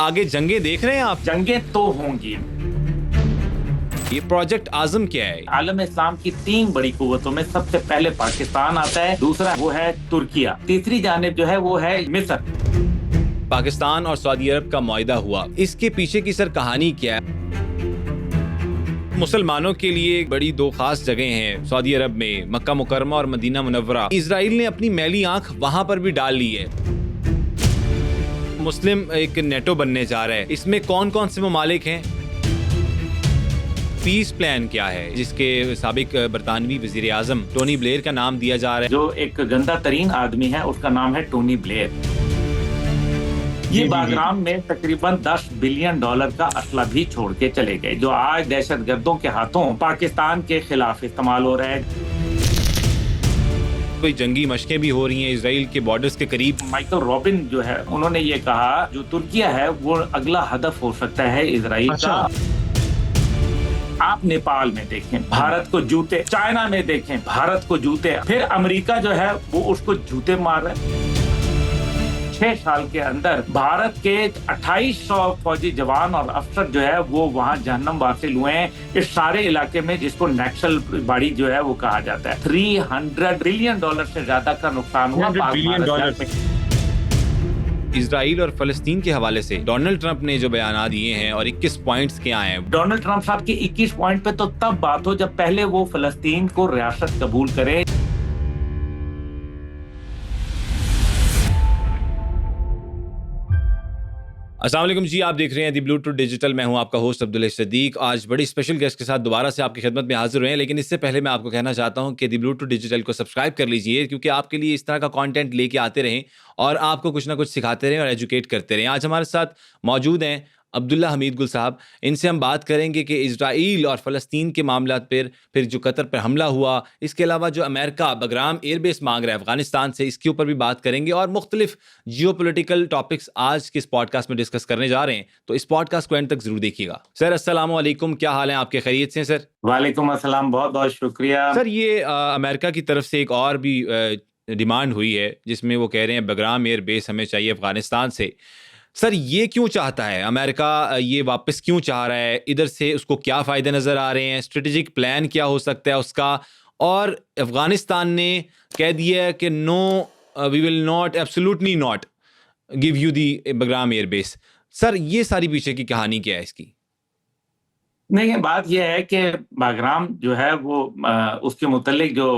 आगे जंगें देख रहे हैं आप? जंगें तो होंगी। ये प्रोजेक्ट आजम क्या है? आलम इस्लाम की 3 बड़ी कुव्वतों में सबसे पहले पाकिस्तान आता है, दूसरा वो है तुर्किया, तीसरी जानिब जो है वो है मिस्र। पाकिस्तान और सऊदी अरब का मुआहिदा हुआ, इसके पीछे की सर कहानी क्या है? मुसलमानों के लिए बड़ी 2 खास जगह हैं सऊदी अरब में, मक्का मुकरमा और मदीना मुनव्वरा। इजराइल ने अपनी मैली आंख वहां पर भी डाल ली है। मुस्लिम एक नेटो बनने जा रहा है, इसमें कौन कौन से ममालिक हैं? पीस प्लान क्या है जिसके साबिक बरतानवी वजीर आजम टोनी ब्लेयर का नाम दिया जा रहा है? जो एक गंदा तरीन आदमी है उसका नाम है टोनी ब्लेयर। ये बागराम में तकरीबन $10 बिलियन का असला भी छोड़ के चले गए, जो आज दहशतगर्दों के हाथों पाकिस्तान के खिलाफ इस्तेमाल हो रहा है। कोई जंगी मशकें भी हो रही हैं इजराइल के बॉर्डर्स के करीब। माइकल रॉबिन जो है उन्होंने ये कहा जो तुर्किया है वो अगला हदफ हो सकता है इजराइल का। आप नेपाल में देखें भारत को जूते, चाइना में देखें भारत को जूते, फिर अमेरिका जो है वो उसको जूते मार रहा है। 6 साल के अंदर भारत के 2800 फौजी जवान और अफसर जो है वो वहां जहन्नम वासिल हुए हैं, इस सारे इलाके में जिसको नक्सल बाड़ी जो है वो कहा जाता है। $300 बिलियन से ज्यादा का नुकसान हुआ भारत में। इजराइल और फलस्तीन के हवाले से डोनाल्ड ट्रंप ने जो बयान दिए हैं और 21 पॉइंट्स के आए हैं। डोनाल्ड ट्रंप साहब के 21 पॉइंट पे तो तब बात हो जब पहले वो फलस्तीन को रियासत कबूल करे। अस्सलाम वालेकुम जी, आप देख रहे हैं दी ब्लूटूथ डिजिटल। मैं हूं आपका होस्ट अब्दुल सदीक। आज बड़ी स्पेशल गेस्ट के साथ दोबारा से आपकी खिदमत में हाजिर हुए हैं, लेकिन इससे पहले मैं आपको कहना चाहता हूं कि दी ब्लूटूथ डिजिटल को सब्सक्राइब कर लीजिए, क्योंकि आपके लिए इस तरह का कंटेंट लेके आते रहें और आपको कुछ ना कुछ सिखाते रहें और एजुकेट करते रहें। आज हमारे साथ मौजूद हैं अब्दुल्ला हमीद गुल साहब। इनसे हम बात करेंगे कि इजराइल और फ़लस्तीन के मामला पर, फिर जो कतर पर हमला हुआ, इसके अलावा जो अमेरिका बगराम एयरबेस मांग रहा है अफगानिस्तान से, इसके ऊपर भी बात करेंगे और मुख्तलिफ जियोपॉलिटिकल टॉपिक्स आज के इस पॉडकास्ट में डिस्कस करने जा रहे हैं। तो इस पॉडकास्ट को एंड तक जरूर देखिएगा। सर अस्सलाम वालेकुम, क्या हाल है आपके? खैरियत से सर? वालेकुम अस्सलाम, बहुत बहुत शुक्रिया सर। ये अमेरिका की तरफ से एक और भी डिमांड हुई है जिसमें वो कह रहे हैं बगराम एयरबेस हमें चाहिए अफगानिस्तान से। सर ये क्यों चाहता है अमेरिका? ये वापस क्यों चाह रहा है? इधर से उसको क्या फ़ायदे नज़र आ रहे हैं? स्ट्रेटेजिक प्लान क्या हो सकता है उसका? और अफ़गानिस्तान ने कह दिया है कि no, we will not, absolutely not give you the Bagram airbase. Sir ये सारी पीछे की कहानी क्या है इसकी? नहीं, बात यह है कि बागराम जो है वो उसके मुतालिक जो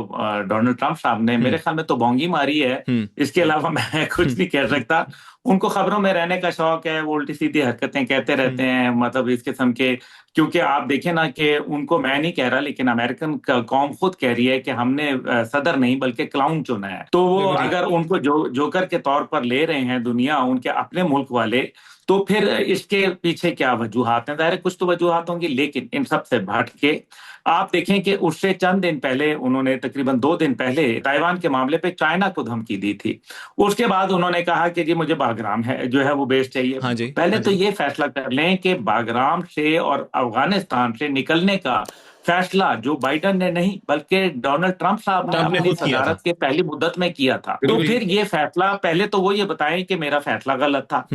डोनाल्ड ट्रंप साहब ने मेरे ख्याल में तो बोंगी मारी है। इसके अलावा मैं कुछ नहीं कह सकता। उनको खबरों में रहने का शौक है, वो उल्टी सीधी हरकतें कहते रहते हैं, मतलब इस किस्म के। क्योंकि आप देखें ना कि उनको मैं नहीं कह रहा, लेकिन अमेरिकन कौम खुद कह रही है कि हमने सदर नहीं बल्कि क्लाउन चुना है। तो वो अगर उनको जोकर के तौर पर ले रहे हैं दुनिया, उनके अपने मुल्क वाले, तो फिर इसके पीछे क्या वजूहात हैं? ज़ाहिर है कुछ तो वजूहात होंगी, लेकिन इन सब से हट के आप देखें कि उससे चंद दिन पहले उन्होंने, तकरीबन 2 दिन पहले, ताइवान के मामले पे चाइना को धमकी दी थी। उसके बाद उन्होंने कहा कि जी मुझे बागराम है जो है वो बेस चाहिए। हाँ जी, पहले तो ये फैसला कर लें कि बागराम से और अफगानिस्तान से निकलने का फैसला जो बाइडन ने नहीं बल्कि डोनाल्ड ट्रंप साहब ने अपनी सदारत के पहली मुद्दत में किया था। तो फिर ये फैसला, पहले तो वो ये बताएं कि मेरा फैसला गलत था,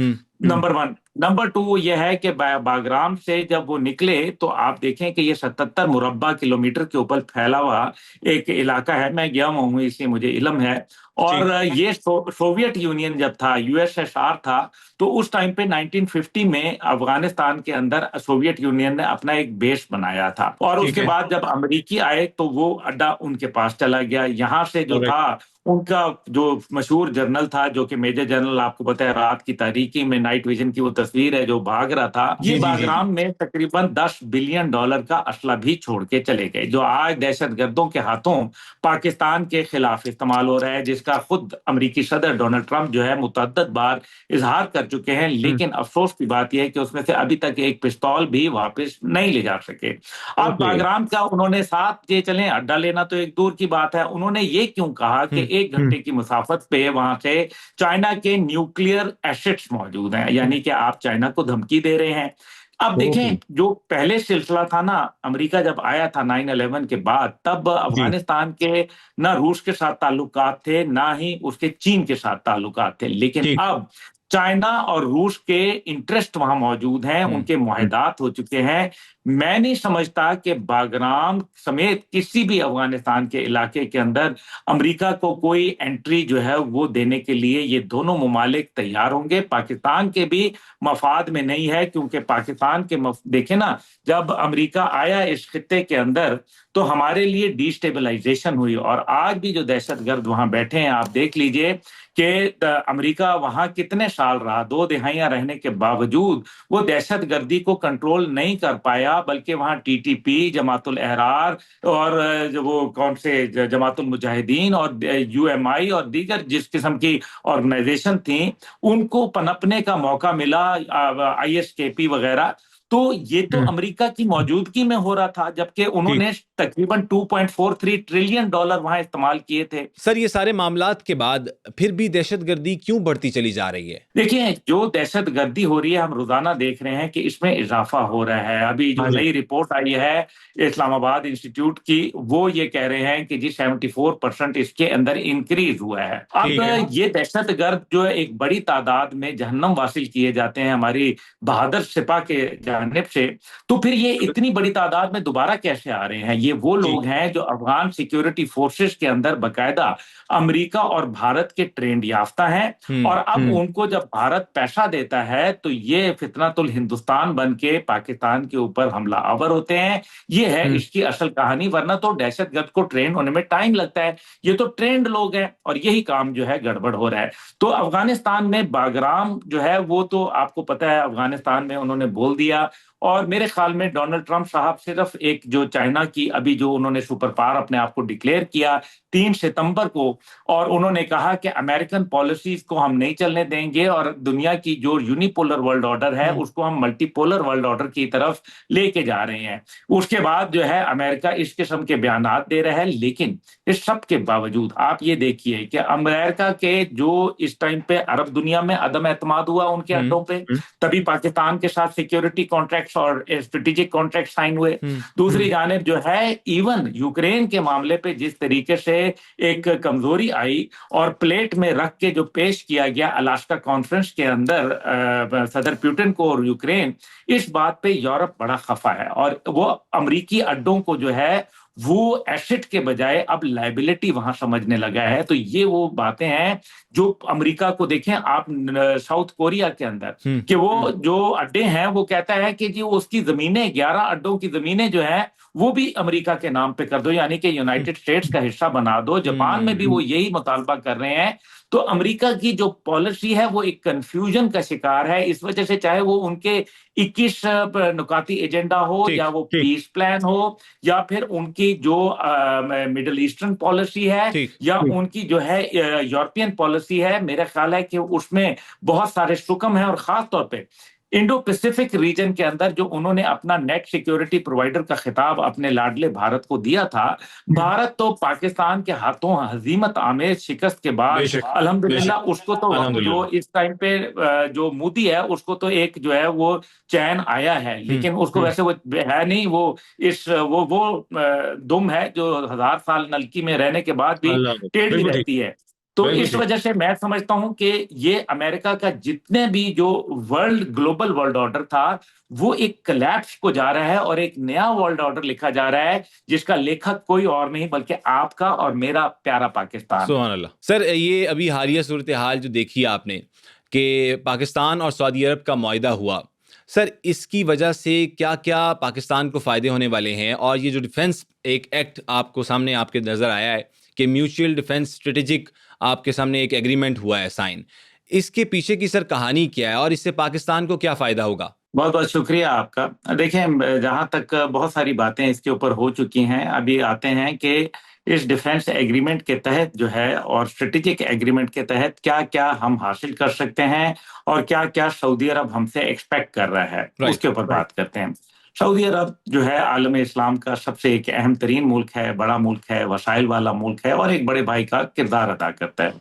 नंबर 1। नंबर 2 ये है कि बागराम से जब वो निकले तो आप देखें कि ये 77 मुरब्बा किलोमीटर के ऊपर फैला हुआ एक इलाका है। मैं गया हूँ, इसलिए मुझे इल्म है। और ये सोवियत यूनियन जब था, यूएसएसआर था, तो उस टाइम पे 1950 में अफगानिस्तान के अंदर सोवियत यूनियन ने अपना एक बेस बनाया था। और उसके बाद जब अमेरिकी आए तो वो अड्डा उनके पास चला गया। यहाँ से जो था उनका जो मशहूर जर्नल था, जो कि मेजर जनरल, आपको पता है रात की तारीकी में नाइट विजन की वो तस्वीर है जो भाग रहा था, ये बागराम में तकरीबन $10 बिलियन का असला भी छोड़ के चले गए, जो आज दहशतगर्दों के हाथों पाकिस्तान के खिलाफ इस्तेमाल हो रहा है, जिसका खुद अमेरिकी सदर डोनाल्ड ट्रंप जो है मुतअद्दिद बार इजहार कर चुके हैं। लेकिन अफसोस की बात यह है कि उसमें से अभी तक एक पिस्तौल भी वापस नहीं ले जा सके। अब बागराम का उन्होंने साथ ये चलें, अड्डा लेना तो एक दूर की बात है। उन्होंने ये क्यों कहा कि 1 घंटे की मुसाफत पे वहां से चाइना के न्यूक्लियर एसेट्स मौजूद हैं, यानी कि आप चाइना को धमकी दे रहे हैं। अब देखें, जो पहले सिलसिला था ना, अमेरिका जब आया था 9/11 के बाद, तब अफगानिस्तान के ना रूस के साथ ताल्लुकात थे, ना ही उसके चीन के साथ ताल्लुकात थे। लेकिन अब चाइना और रूस के इंटरेस्ट वहां मौजूद हैं, उनके मुआहदात हो चुके हैं। मैं नहीं समझता कि बागराम समेत किसी भी अफगानिस्तान के इलाके के अंदर अमेरिका को कोई एंट्री जो है वो देने के लिए ये दोनों मुमालिक तैयार होंगे। पाकिस्तान के भी मफाद में नहीं है, क्योंकि पाकिस्तान के देखे ना, जब अमेरिका आया इस खित्ते के अंदर तो हमारे लिए डिस्टेबलाइजेशन हुई, और आज भी जो दहशतगर्द वहां बैठे हैं, आप देख लीजिए कि अमेरिका वहां कितने साल रहा, 2 दिहाइयां रहने के बावजूद वो दहशतगर्दी को कंट्रोल नहीं कर पाया, बल्कि वहां टीटीपी, जमातुल अहरार और जो वो कौन से जमातुल मुजाहिदीन और यूएमआई और दीगर जिस किस्म की ऑर्गेनाइजेशन थी, उनको पनपने का मौका मिला, आईएसकेपी वगैरह। तो ये तो अमेरिका की मौजूदगी में हो रहा था, जबकि उन्होंने तकरीबन $2.43 ट्रिलियन वहां इस्तेमाल किए थे। सर, ये सारे मामलात के बाद फिर भी दहशतगर्दी क्यों बढ़ती चली जा रही है? देखिए, जो दहशतगर्दी हो रही है, हम रोजाना देख रहे हैं कि इसमें इजाफा हो रहा है। अभी जो नई रिपोर्ट आई है इस्लामाबाद इंस्टीट्यूट की, वो ये कह रहे हैं कि जी 74% इसके अंदर इंक्रीज हुआ है। अब ये दहशतगर्द जो है एक बड़ी तादाद में जहन्नम वासिल किए जाते हैं हमारी बहादुर सिपा के जानिब से, तो फिर ये इतनी बड़ी तादाद में दोबारा कैसे आ रहे हैं? ये वो लोग हैं जो अफगान सिक्योरिटी फोर्सेस के अंदर बाकायदा अमेरिका और भारत के ट्रेंड याफ्ता हैं, और अब उनको जब भारत पैसा देता है तो ये फितनतुल हिंदुस्तान बन के पाकिस्तान के ऊपर हमला आवर होते हैं। ये है इसकी असल कहानी, वरना तो दहशतगर्द को ट्रेन होने में टाइम लगता है। ये तो ट्रेंड लोग हैं, और यही काम जो है गड़बड़ हो रहा है। तो अफगानिस्तान में बागराम जो है वो तो आपको पता है, अफगानिस्तान में उन्होंने बोल दिया, और मेरे ख्याल में डोनाल्ड ट्रंप साहब सिर्फ एक जो चाइना की अभी जो उन्होंने सुपर पावर अपने आप को डिक्लेयर किया 3 सितंबर को, और उन्होंने कहा कि अमेरिकन पॉलिसीज को हम नहीं चलने देंगे, और दुनिया की जो यूनिपोलर वर्ल्ड ऑर्डर है उसको हम मल्टीपोलर वर्ल्ड ऑर्डर की तरफ लेके जा रहे हैं। उसके बाद जो है अमेरिका इस किस्म के बयानात दे रहा है, लेकिन इस सब के बावजूद आप ये देखिए कि अमेरिका के जो इस टाइम पे अरब दुनिया में अदम एतमाद हुआ उनके अड्डों पे, तभी पाकिस्तान के साथ सिक्योरिटी कॉन्ट्रैक्ट और स्ट्रेटेजिक कॉन्ट्रैक्ट साइन हुए। दूसरी जानिब जो है इवन यूक्रेन के मामले पे जिस तरीके से एक कमजोरी आई और प्लेट में रख के जो पेश किया गया अलास्का कॉन्फ्रेंस के अंदर सदर पुतिन को और यूक्रेन, इस बात पे यूरोप बड़ा खफा है, और वो अमेरिकी अड्डों को जो है वो एसेट के बजाय अब लायबिलिटी वहां समझने लगा है। तो ये वो बातें हैं जो अमेरिका को देखें आप साउथ कोरिया के अंदर कि वो जो अड्डे हैं वो कहता है कि जी उसकी जमीनें 11 अड्डों की जमीनें जो है वो भी अमेरिका के नाम पे कर दो, यानी कि यूनाइटेड स्टेट्स का हिस्सा बना दो। जापान में भी वो यही मुतालबा कर रहे हैं। तो अमेरिका की जो पॉलिसी है वो एक कंफ्यूजन का शिकार है। इस वजह से चाहे वो उनके 21 नुकाती एजेंडा हो, या वो पीस प्लान हो, या फिर उनकी जो मिडिल ईस्टर्न पॉलिसी है, या उनकी जो है यूरोपियन पॉलिसी है, मेरा ख्याल है कि उसमें बहुत सारे सुकम हैं। और खास तौर पे इंडो पैसिफिक रीजन के अंदर जो उन्होंने अपना नेट सिक्योरिटी प्रोवाइडर का खिताब अपने लाडले भारत को दिया था, भारत तो पाकिस्तान के हाथों हजीमत आमेज शिकस्त के बाद अल्हम्दुलिल्लाह उसको तो जो इस टाइम पे जो मोदी है उसको तो एक जो है वो चैन आया है, लेकिन उसको वैसे वो है नहीं, वो इस वो दुम है जो 1000 साल नलकी में रहने के बाद भी टेढ़ी रहती है। तो इस वजह से मैं समझता हूं कि ये अमेरिका का जितने भी जो ग्लोबल वर्ल्ड ऑर्डर था वो एक कोलैप्स को जा रहा है, और एक नया वर्ल्ड ऑर्डर लिखा जा रहा है जिसका लेखक कोई और नहीं बल्कि आपका और मेरा प्यारा पाकिस्तान। सुभान अल्लाह। सर, ये अभी हालिया सूरत हाल जो देखी आपने कि पाकिस्तान और सऊदी अरब का मुआहिदा हुआ, सर इसकी वजह से क्या क्या पाकिस्तान को फ़ायदे होने वाले हैं? और ये जो डिफेंस एक एक्ट आपको सामने आपके नज़र आया है कि म्यूचुअल डिफेंस स्ट्रेटेजिक आपके सामने एक एग्रीमेंट हुआ है साइन, इसके पीछे की सर कहानी क्या है और इससे पाकिस्तान को क्या फ़ायदा होगा? बहुत बहुत शुक्रिया आपका। देखें, जहां तक बहुत सारी बातें इसके ऊपर हो चुकी हैं, अभी आते हैं कि इस डिफेंस एग्रीमेंट के तहत जो है और स्ट्रेटेजिक एग्रीमेंट के तहत क्या क्या हम हासिल कर सकते हैं और क्या क्या सऊदी अरब हमसे एक्सपेक्ट कर रहा है, उसके ऊपर बात करते हैं। सऊदी अरब जो है आलम इस्लाम का सबसे एक अहम तरीन मुल्क है, बड़ा मुल्क है, वसाइल वाला मुल्क है, और एक बड़े भाई का किरदार अदा करता है।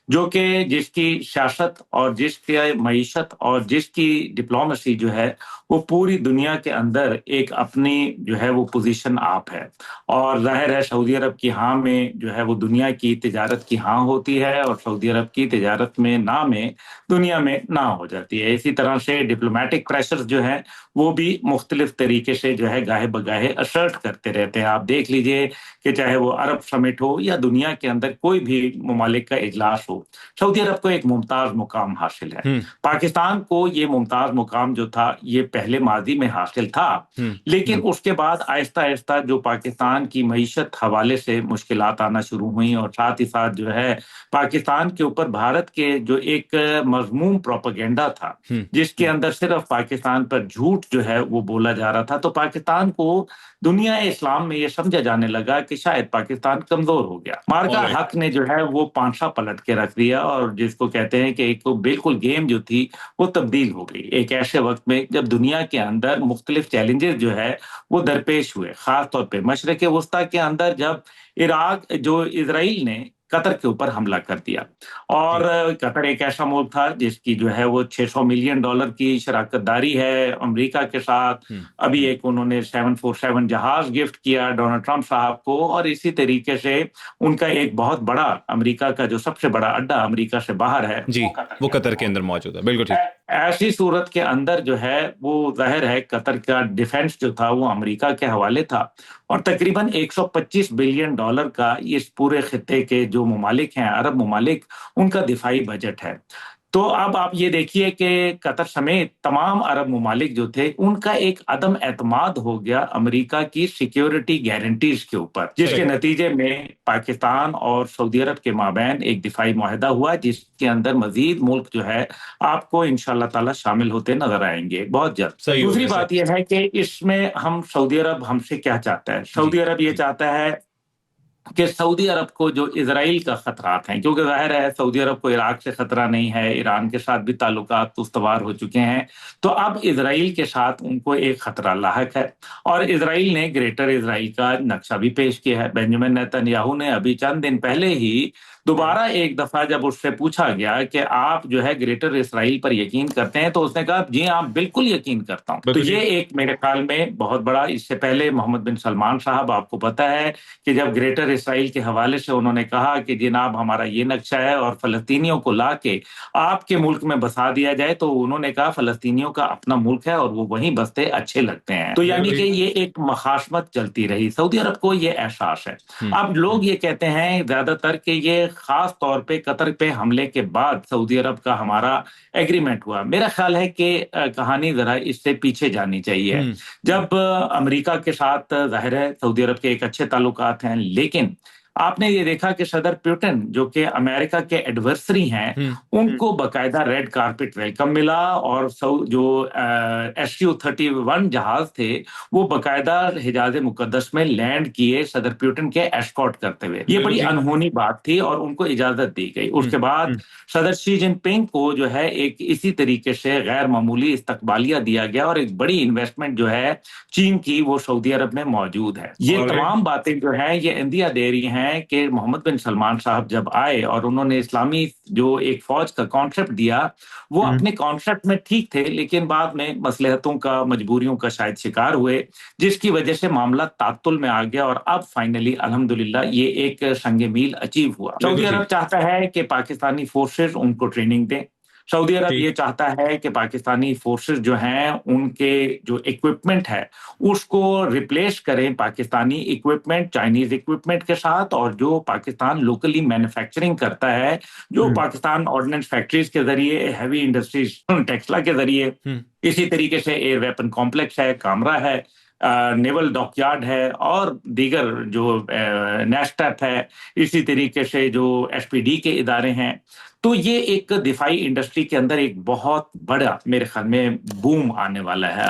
जो कि जिसकी सियासत और जिसकी मईशत और जिसकी डिप्लोमेसी जो है वो पूरी दुनिया के अंदर एक अपनी जो है वो पोजीशन आप है। और जाहिर है सऊदी अरब की हाँ में जो है वो दुनिया की तिजारत की हाँ होती है और सऊदी अरब की तिजारत में ना में दुनिया में ना हो जाती है। इसी तरह से डिप्लोमेटिक प्रेशर जो है वो भी मुख्तलिफ तरीके से जो है गाहे बगाहे असर्ट करते रहते हैं। आप देख लीजिए कि चाहे वो अरब समिट हो या दुनिया के अंदर कोई भी ममालिक का इजलास हो, सऊदी अरब को एक मुमताज मुकाम हासिल है। पाकिस्तान को ये मुमताज मुकाम जो था ये पहले माजी में हासिल था, लेकिन उसके बाद आहिस्ता आहिस्ता जो पाकिस्तान की मईशत हवाले से मुश्किलात आना शुरू हुई और साथ ही साथ जो है पाकिस्तान के ऊपर भारत के जो एक मजमूम प्रोपेगेंडा था जिसके अंदर सिर्फ पाकिस्तान पर झूठ जो है वो बोला जा रहा था, तो पाकिस्तान को दुनिया इस्लाम में ये समझा जाने लगा कि शायद पाकिस्तान कमजोर हो गया। मार्का हक ने जो है वो पांचा पलट के रख दिया और जिसको कहते हैं कि एक बिल्कुल गेम जो थी वो तब्दील हो गई एक ऐसे वक्त में जब दुनिया के अंदर मुख्तलिफ चैलेंजेस जो है वो दरपेश हुए। खास तौर पे मशरक़ वस्ता के अंदर जब इराक जो इजराइल ने कतर के ऊपर हमला कर दिया और कतर एक ऐसा मुल्क था जिसकी जो है वो $600 मिलियन की शराकतदारी है अमेरिका के साथ। अभी एक उन्होंने 747 जहाज गिफ्ट किया डोनाल्ड ट्रंप साहब को और इसी तरीके से उनका एक बहुत बड़ा अमेरिका का जो सबसे बड़ा अड्डा अमेरिका से बाहर है जी वो कतर के अंदर मौजूद है। बिल्कुल ठीक। ऐसी सूरत के अंदर जो है वो जाहिर है कतर का डिफेंस जो था वो अमेरिका के हवाले था और तकरीबन $125 बिलियन का इस पूरे खित्ते के जो ममालिक हैं अरब ममालिक उनका दिफाई बजट है। तो अब आप ये देखिए कि कतर समेत तमाम अरब ममालिक जो थे उनका एक अदम एतमाद हो गया अमेरिका की सिक्योरिटी गारंटीज के ऊपर, जिसके नतीजे में पाकिस्तान और सऊदी अरब के माबैन एक दिफाई मुआहदा हुआ जिसके अंदर मजीद मुल्क जो है आपको इंशाअल्लाह ताला शामिल होते नजर आएंगे बहुत जल्द। दूसरी बात यह है कि इसमें हम सऊदी अरब हमसे क्या चाहता है, सऊदी अरब ये चाहता है कि सऊदी अरब को जो इजराइल का खतरात हैं, क्योंकि जाहिर है सऊदी अरब को इराक से खतरा नहीं है, ईरान के साथ भी ताल्लुकात उस्तवार हो चुके हैं, तो अब इजराइल के साथ उनको एक खतरा लाहक है और इजराइल ने ग्रेटर इजराइल का नक्शा भी पेश किया है। बेंजामिन नेतन्याहू ने अभी चंद दिन पहले ही दोबारा एक दफा जब उससे पूछा गया कि आप जो है ग्रेटर इसराइल पर यकीन करते हैं तो उसने कहा जी आप बिल्कुल यकीन करता हूं। तो ये एक मेरे ख्याल में बहुत बड़ा, इससे पहले मोहम्मद बिन सलमान साहब आपको पता है कि जब ग्रेटर इसराइल के हवाले से उन्होंने कहा कि जनाब हमारा ये नक्शा है और फलस्तीनियों को ला के आपके मुल्क में बसा दिया जाए, तो उन्होंने कहा फलस्तीनियों का अपना मुल्क है और वो वहीं बसते अच्छे लगते हैं। तो यानी कि ये एक मखासमत चलती रही, सऊदी अरब को ये एहसास है। अब लोग ये कहते हैं ज्यादातर कि ये खास तौर पे कतर पे हमले के बाद सऊदी अरब का हमारा एग्रीमेंट हुआ। मेरा ख्याल है कि कहानी जरा इससे पीछे जानी चाहिए। जब अमेरिका के साथ जाहिर है सऊदी अरब के एक अच्छे ताल्लुकात हैं, लेकिन आपने ये देखा कि सदर पुतिन जो कि अमेरिका के एडवर्सरी हैं उनको बकायदा रेड कारपेट वेलकम मिला और जो SU-31 जहाज थे वो बकायदा हिजाज मुकद्दस में लैंड किए सदर पुतिन के एस्कॉर्ट करते हुए। ये बड़ी अनहोनी बात थी और उनको इजाजत दी गई। उसके बाद सदर शी जिनपिंग को जो है एक इसी तरीके से गैर मामूली इस्तकबालिया दिया गया और एक बड़ी इन्वेस्टमेंट जो है चीन की वो सऊदी अरब में मौजूद है। ये तमाम बातें जो है ये इंदिया दे रही हैं कि मोहम्मद बिन सलमान साहब जब आए और उन्होंने इस्लामी जो एक फौज का कॉन्सेप्ट दिया वो अपने कॉन्सेप्ट में ठीक थे, लेकिन बाद में मसलहतों का मजबूरियों का शायद शिकार हुए जिसकी वजह से मामला तातुल में आ गया और अब फाइनली अल्हम्दुलिल्लाह ये एक संगे मील अचीव हुआ। सऊदी अरब चाहता है कि पाकिस्तानी फोर्सेस उनको ट्रेनिंग दें। सऊदी अरब ये चाहता है कि पाकिस्तानी फोर्सेस जो हैं उनके जो इक्विपमेंट है उसको रिप्लेस करें पाकिस्तानी इक्विपमेंट चाइनीज इक्विपमेंट के साथ, और जो पाकिस्तान लोकली मैन्युफैक्चरिंग करता है, जो पाकिस्तान ऑर्डिनेंस फैक्ट्रीज के जरिए, हैवी इंडस्ट्रीज टेक्सला के जरिए, इसी तरीके से एयर वेपन कॉम्प्लेक्स है, कामरा है, नेवल डॉकयार्ड है और दीगर जो नेस्टैप है, इसी तरीके से जो SPD के इदारे हैं, तो ये एक दिफाई इंडस्ट्री के अंदर एक बहुत बड़ा मेरे ख्याल में बूम आने वाला है।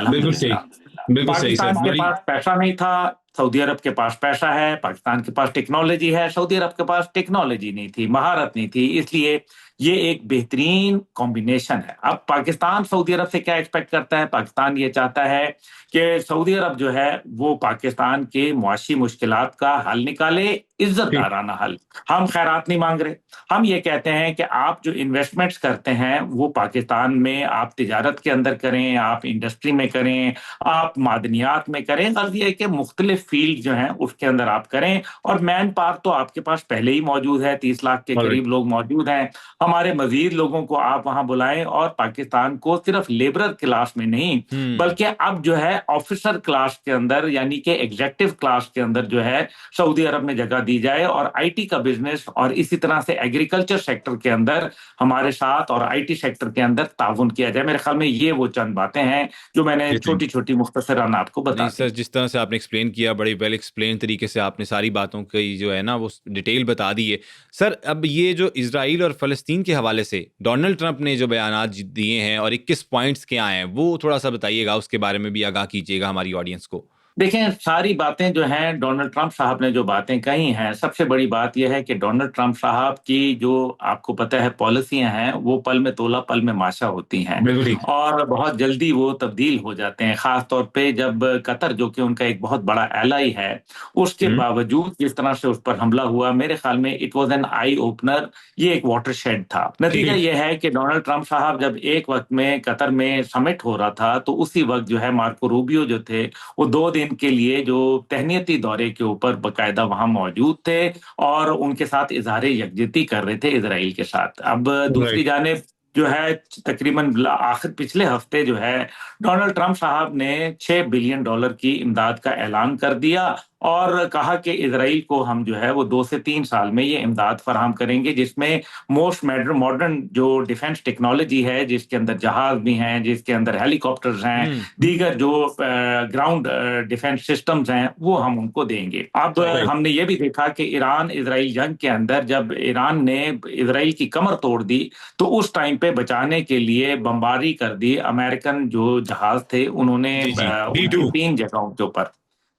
पाकिस्तान के पास पैसा नहीं था, सऊदी अरब के पास पैसा है। पाकिस्तान के पास टेक्नोलॉजी है, सऊदी अरब के पास टेक्नोलॉजी नहीं थी, महारत नहीं थी, इसलिए ये एक बेहतरीन कॉम्बिनेशन है। अब पाकिस्तान सऊदी अरब से क्या एक्सपेक्ट करता है? पाकिस्तान ये चाहता है कि सऊदी अरब जो है वो पाकिस्तान के मुआशी मुश्किलात का हल निकाले, इज्जतदाराना हल। हम खैरात नहीं मांग रहे, हम ये कहते हैं कि आप जो इन्वेस्टमेंट्स करते हैं वो पाकिस्तान में आप तिजारत के अंदर करें, आप इंडस्ट्री में करें, आप मादनियात में करें, गर्ज ये है कि मुख्तलिफ फील्ड जो हैं उसके अंदर आप करें। और मैन पावर तो आपके पास पहले ही मौजूद है, 30 लाख के करीब लोग मौजूद हैं। हमारे मजीद लोगों को आप वहां बुलाएं और पाकिस्तान को सिर्फ लेबरर क्लास में नहीं बल्कि अब जो है ऑफिसर क्लास के अंदर यानी कि एग्जेक्टिव क्लास के अंदर जो है सऊदी अरब में जगह दी जाए और आईटी का बिजनेस और इसी तरह से एग्रीकल्चर सेक्टर के अंदर हमारे साथ और आईटी सेक्टर के अंदर ताउन किया जाए। मेरे ख्याल में ये वो चंद बातें हैं जो मैंने छोटी छोटी मुख्तसरान आपको बता दी। सर, जिस तरह से आपने एक्सप्लेन किया, बड़ी वेल एक्सप्लेन तरीके से आपने सारी बातों की जो है ना वो डिटेल बता दी है। सर, अब ये जो इजराइल और फ़लस्तीन के हवाले से डोनाल्ड ट्रंप ने जो बयानात दिए हैं और 21 पॉइंट्स क्या हैं, वो थोड़ा सा बताइएगा, उसके बारे में भी आगाह कीजिएगा हमारी ऑडियंस को। देखें, सारी बातें जो हैं डोनाल्ड ट्रंप साहब ने जो बातें कही हैं, सबसे बड़ी बात यह है कि डोनाल्ड ट्रंप साहब की जो आपको पता है पॉलिसियां हैं वो पल में तोला पल में माशा होती हैं और बहुत जल्दी वो तब्दील हो जाते हैं। खास तौर पे जब कतर जो कि उनका एक बहुत बड़ा एलाई है उसके बावजूद जिस तरह से उस पर हमला हुआ, मेरे ख्याल में it was an eye opener. ये एक वाटरशेड था। नतीजा यह है कि डोनाल्ड ट्रंप साहब जब एक वक्त में कतर में समिट हो रहा था तो उसी वक्त जो है मार्को रूबियो जो थे वो 2 दिन के लिए जो तहनीती दौरे के ऊपर बकायदा वहां मौजूद थे और उनके साथ इजहार यकजहती कर रहे थे इजराइल के साथ। अब दूसरी जानिब जो है तकरीबन आखिर पिछले हफ्ते जो है डोनाल्ड ट्रंप साहब ने $6 बिलियन की इमदाद का ऐलान कर दिया और कहा कि इजराइल को हम जो है वो 2 से 3 साल में ये इमदाद फराहम करेंगे जिसमें मोस्ट मॉडर्न जो डिफेंस टेक्नोलॉजी है, जिसके अंदर जहाज भी हैं, जिसके अंदर हेलीकॉप्टर्स हैं, दीगर जो ग्राउंड डिफेंस सिस्टम्स हैं वो हम उनको देंगे। अब हमने ये भी देखा कि ईरान इजराइल जंग के अंदर जब ईरान ने इजराइल की कमर तोड़ दी तो उस टाइम पे बचाने के लिए बमबारी कर दी। अमेरिकन जो जहाज थे उन्होंने 3 जगहों के ऊपर।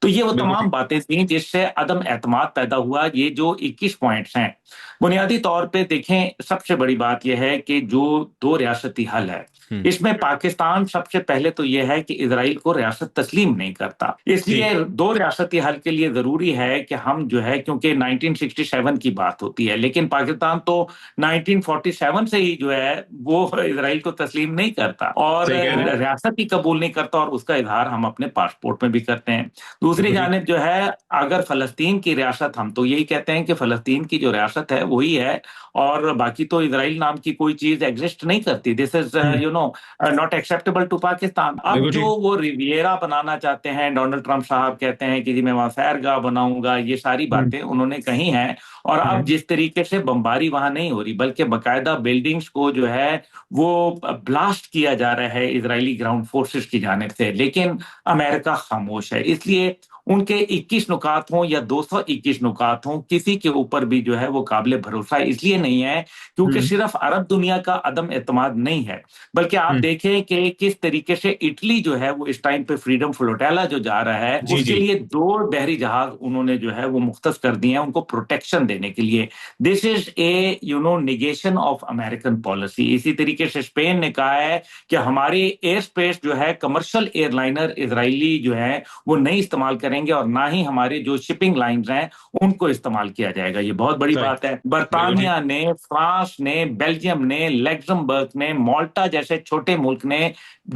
तो ये वो तमाम बातें थी जिससे अदम एतमाद पैदा हुआ। ये जो 21 पॉइंट्स हैं बुनियादी तौर पे देखें, सबसे बड़ी बात यह है कि जो 2 रियासती हल है इसमें पाकिस्तान सबसे पहले तो यह है कि इजराइल को रियासत तस्लीम नहीं करता। इसलिए 2 रियासती हल के लिए जरूरी है कि हम जो है, क्योंकि 1967 की बात होती है लेकिन पाकिस्तान तो 1947 से ही जो है वो इजराइल को तस्लीम नहीं करता और रियासत ही कबूल नहीं करता और उसका इजहार हम अपने पासपोर्ट में भी करते हैं। दूसरी जानिब जो है अगर फलस्तीन की रियासत, हम तो यही कहते हैं कि फलस्तीन की जो रियासत है वही है और बाकी तो इजराइल नाम की कोई चीज एग्जिस्ट नहीं करती। This is not acceptable to Pakistan. अब जो वो रिवियरा बनाना चाहते हैं, डोनाल्ड ट्रंप साहब कहते हैं कि जी मैं वहां सैरगाह बनाऊंगा, ये सारी बातें उन्होंने कही हैं। और अब जिस तरीके से बमबारी वहां नहीं हो रही बल्कि बकायदा बिल्डिंग्स को जो है वो ब्लास्ट किया जा रहा है इजरायली ग्राउंड फोर्सेस की जानिब से, लेकिन अमेरिका खामोश है। इसलिए उनके 21 नुकात हों या 221 नुकात हों, किसी के ऊपर भी जो है वो काबिल भरोसा इसलिए नहीं है क्योंकि सिर्फ अरब दुनिया का अदम एतमाद नहीं है, बल्कि आप देखें कि किस तरीके से इटली जो है वो इस टाइम पे फ्रीडम फ्लोटेला जो जा रहा है उसके लिए 2 बहरी जहाज उन्होंने जो है वो मुख्तस कर दिए हैं उनको प्रोटेक्शन देने के लिए। This is a negation of American policy. इसी तरीके से स्पेन ने कहा है कि हमारी एयर स्पेस जो है कमर्शियल एयरलाइनर इजरायली जो है वो नहीं इस्तेमाल करेंगे और ना ही हमारे जो शिपिंग लाइंस हैं उनको इस्तेमाल किया जाएगा। ये बहुत बड़ी बात है। बर्तानिया ने, फ्रांस ने, बेल्जियम ने, लग्जमबर्ग ने, माल्टा जैसे छोटे मुल्क ने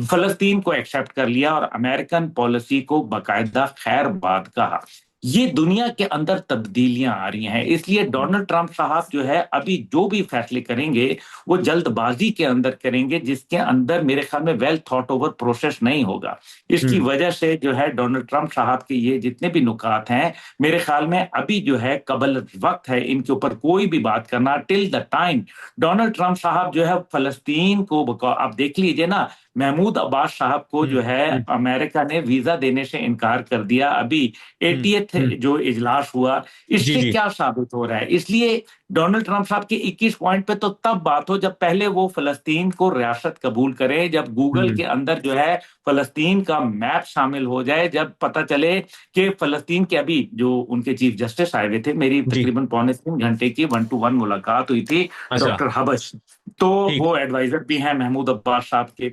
फलस्तीन को एक्सेप्ट कर लिया और अमेरिकन पॉलिसी को बकायदा खैरबाद कहा। ये दुनिया के अंदर तब्दीलियां आ रही हैं। इसलिए डोनाल्ड ट्रंप साहब जो है अभी जो भी फैसले करेंगे वो जल्दबाजी के अंदर करेंगे जिसके अंदर मेरे ख्याल में वेल थॉट ओवर प्रोसेस नहीं होगा। इसकी वजह से जो है डोनाल्ड ट्रंप साहब के ये जितने भी नुकात हैं मेरे ख्याल में अभी जो है कबल वक्त है इनके ऊपर कोई भी बात करना। Till the time Donald Trump साहब जो है फलस्तीन को, आप देख लीजिए ना, महमूद अब्बास साहब को जो है अमेरिका ने वीजा देने से इनकार कर दिया। अभी 80th जो इजलास हुआ, जी इससे जी क्या साबित हो रहा है? इसलिए डोनाल्ड ट्रंप साहब के 21 पॉइंट पे तो तब बात हो जब पहले वो फलस्तीन को रियासत कबूल करें, जब गूगल के अंदर जो है फलस्तीन का मैप शामिल हो जाए, जब पता चले कि फलस्तीन के अभी जो उनके चीफ जस्टिस आए हुए थे, मेरी जी। तकरीबन 3.25 घंटे की 1-to-1 मुलाकात हुई थी अच्छा। डॉक्टर हबश, तो ठीक। वो एडवाइजर भी हैं महमूद अब्बास साहब के।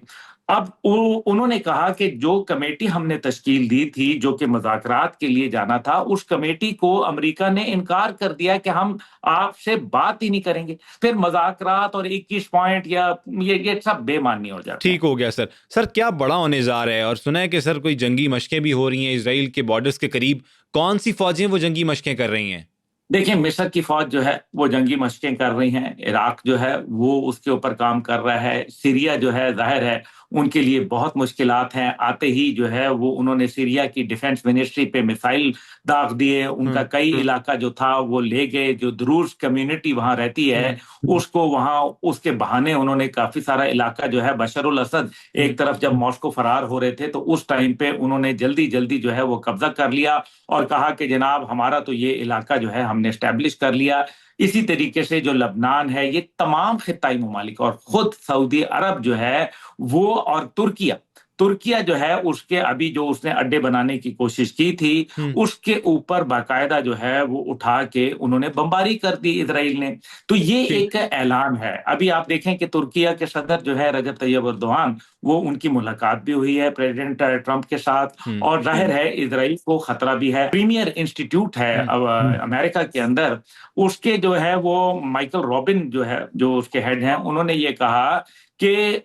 अब उन्होंने कहा कि जो कमेटी हमने तश्कील दी थी, जो कि मुज़ाकरात के लिए जाना था, उस कमेटी को अमेरिका ने इनकार कर दिया कि हम आपसे बात ही नहीं करेंगे। फिर मुज़ाकरात और 21 पॉइंट या ये सब बेमानी हो जाते ठीक हैं। हो गया सर। सर क्या बड़ा होने जा रहा है, और सुना है कि सर कोई जंगी मशकें भी हो रही हैं इसराइल के बॉर्डर्स के करीब। कौन सी फौजें वो जंगी मशकें कर रही हैं? देखिए, मिस्र की फौज जो है वो जंगी मशकें कर रही हैं, इराक जो है वो उसके ऊपर काम कर रहा है, सीरिया जो है ज़ाहिर है उनके लिए बहुत मुश्किलात हैं। आते ही जो है वो उन्होंने सीरिया की डिफेंस मिनिस्ट्री पे मिसाइल दाग दिए, उनका कई इलाका जो था वो ले गए। जो द्रूज कम्युनिटी वहां रहती है उसको वहां उसके बहाने उन्होंने काफी सारा इलाका जो है, बशर उल असद एक तरफ जब मॉस्को फरार हो रहे थे तो उस टाइम पे उन्होंने जल्दी जल्दी जो है वो कब्जा कर लिया और कहा कि जनाब हमारा तो ये इलाका जो है हमने स्टैब्लिश कर लिया। इसी तरीके से जो लबनान है, ये तमाम खिताई ममालिक और खुद सऊदी अरब जो है वो और तुर्किया तुर्किया जो है उसके अभी जो उसने अड्डे बनाने की कोशिश की थी, उसके ऊपर बाकायदा जो है वो उठा के उन्होंने बमबारी कर दी इजराइल ने। तो ये एक ऐलान है। अभी आप देखें कि तुर्किया के सदर जो है रजब तैयब अर्दोआन, वो उनकी मुलाकात भी हुई है प्रेसिडेंट ट्रंप के साथ, और जाहिर है इजराइल को खतरा भी है। प्रीमियर इंस्टीट्यूट है अमेरिका के अंदर, उसके जो है वो माइकल रॉबिन जो है, जो उसके हेड हैं, उन्होंने ये कहा कि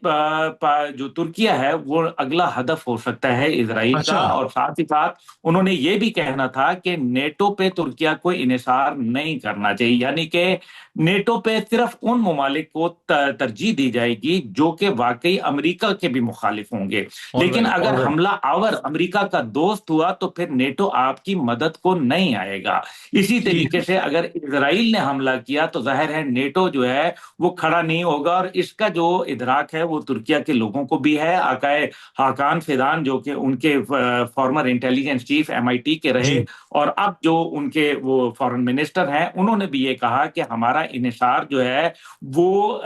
जो तुर्किया है वो अगला हदफ हो सकता है इजराइल का। और साथ ही साथ उन्होंने ये भी कहना था कि नेटो पे तुर्किया को इन्हिसार नहीं करना चाहिए, यानी कि नेटो पे सिर्फ उन ममालिक को तरजीह दी जाएगी जो कि वाकई अमेरिका के भी मुखालिफ होंगे। लेकिन अगर हमला आवर अमेरिका का दोस्त हुआ तो फिर नेटो आपकी मदद को नहीं आएगा। इसी तरीके से अगर इजराइल ने हमला किया तो जाहिर है नेटो जो है वो खड़ा नहीं होगा। और इसका जो इदराक है वो तुर्किया के लोगों को भी है। आकाए हाकान फिदान जो कि उनके फॉर्मर इंटेलिजेंस चीफ एमआईटी के रहे और अब जो उनके वो फॉरेन मिनिस्टर हैं, उन्होंने भी ये कहा कि हमारा इन्हिसार जो है वो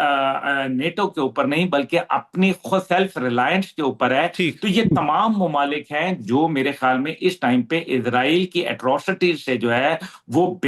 नेटो के ऊपर नहीं बल्कि अपनी खुद सेल्फ रिलायंस के ऊपर है। तो ये तमाम ममालिक हैं जो मेरे ख्याल में इस टाइम पे इजराइल की एट्रोसिटीज से जो है वो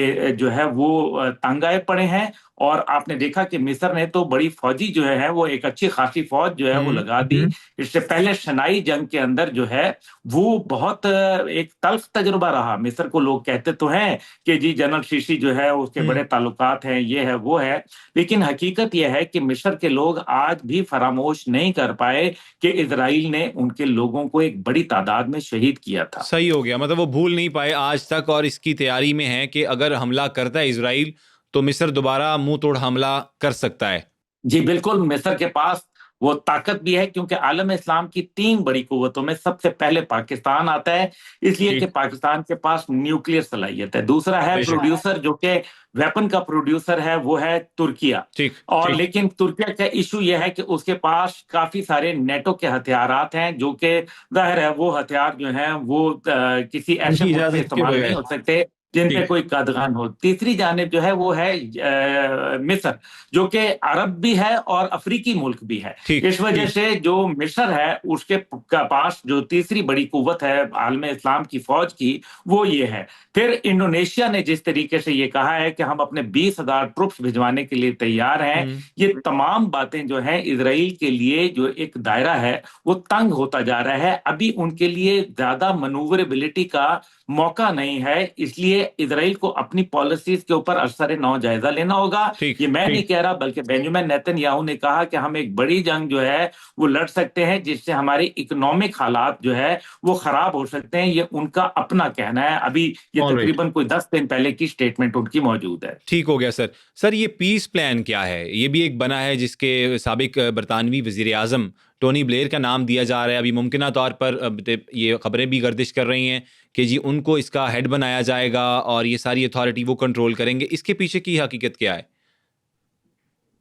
तंग आए पड़े हैं। और आपने देखा कि मिस्र ने तो बड़ी फौजी जो है वो एक अच्छी खासी फौज जो है वो लगा दी। इससे पहले शनाई जंग के अंदर जो है वो बहुत एक तल्ख तजुर्बा रहा। मिस्र को लोग कहते तो हैं कि जी जनरल सीसी जो है उसके बड़े ताल्लुकात हैं, ये है वो है, लेकिन हकीकत यह है कि मिस्र के लोग आज भी फरामोश नहीं कर पाए कि इजराइल ने उनके लोगों को एक बड़ी तादाद में शहीद किया था। सही हो गया, मतलब वो भूल नहीं पाए आज तक, और इसकी तैयारी में है कि अगर हमला करता है इजराइल तो मिस्र दोबारा मुंह तोड़ हमला कर सकता है। जी बिल्कुल, मिस्र के पास वो ताकत भी है क्योंकि आलम इस्लाम की 3 बड़ी कुव्वतों में सबसे पहले पाकिस्तान आता है, इसलिए कि पाकिस्तान के पास न्यूक्लियर सलाहियत है। दूसरा है प्रोड्यूसर, जो कि वेपन का प्रोड्यूसर है, वो है तुर्किया। और लेकिन तुर्किया का इशू यह है कि उसके पास काफी सारे नेटो के हथियारात हैं, जो कि जाहिर है वो हथियार जो हैं वो किसी ऐसे मुल्क पे इस्तेमाल नहीं हो सकते जिन पे कोई कदगान हो। तीसरी जानिब जो है वो है मिस्र, जो कि अरब भी है और अफ्रीकी मुल्क भी है। इस वजह से जो मिस्र है उसके पास जो तीसरी बड़ी कुव्वत है आलम इस्लाम की फौज की, वो ये है। फिर इंडोनेशिया ने जिस तरीके से ये कहा है कि हम अपने 20,000 ट्रुप्स भिजवाने के लिए तैयार हैं, ये तमाम बातें जो है इजराइल के लिए जो एक दायरा है वो तंग होता जा रहा है। अभी उनके लिए ज्यादा मनूवरेबिलिटी का मौका नहीं है, इसलिए इजराइल को अपनी पॉलिसीज के ऊपर असर नौ जायजा लेना होगा। ये मैं नहीं कह रहा बल्कि बेंजामिन नेतन्याहू ने कहा कि हम एक बड़ी जंग जो है वो लड़ सकते हैं जिससे हमारे इकोनॉमिक हालात जो है वो खराब हो सकते हैं। ये उनका अपना कहना है। अभी ये तकरीबन कोई 10 दिन पहले की स्टेटमेंट उनकी मौजूद है। ठीक हो गया सर। सर ये पीस प्लान क्या है? ये भी एक बना है जिसके साबिक बरतानवी वजीर आजम टोनी ब्लेयर का नाम दिया जा रहा है। अभी मुमकिना तौर पर ये खबरें भी गर्दिश कर रही हैं कि जी उनको इसका हेड बनाया जाएगा और ये सारी अथॉरिटी वो कंट्रोल करेंगे। इसके पीछे की हकीकत क्या है?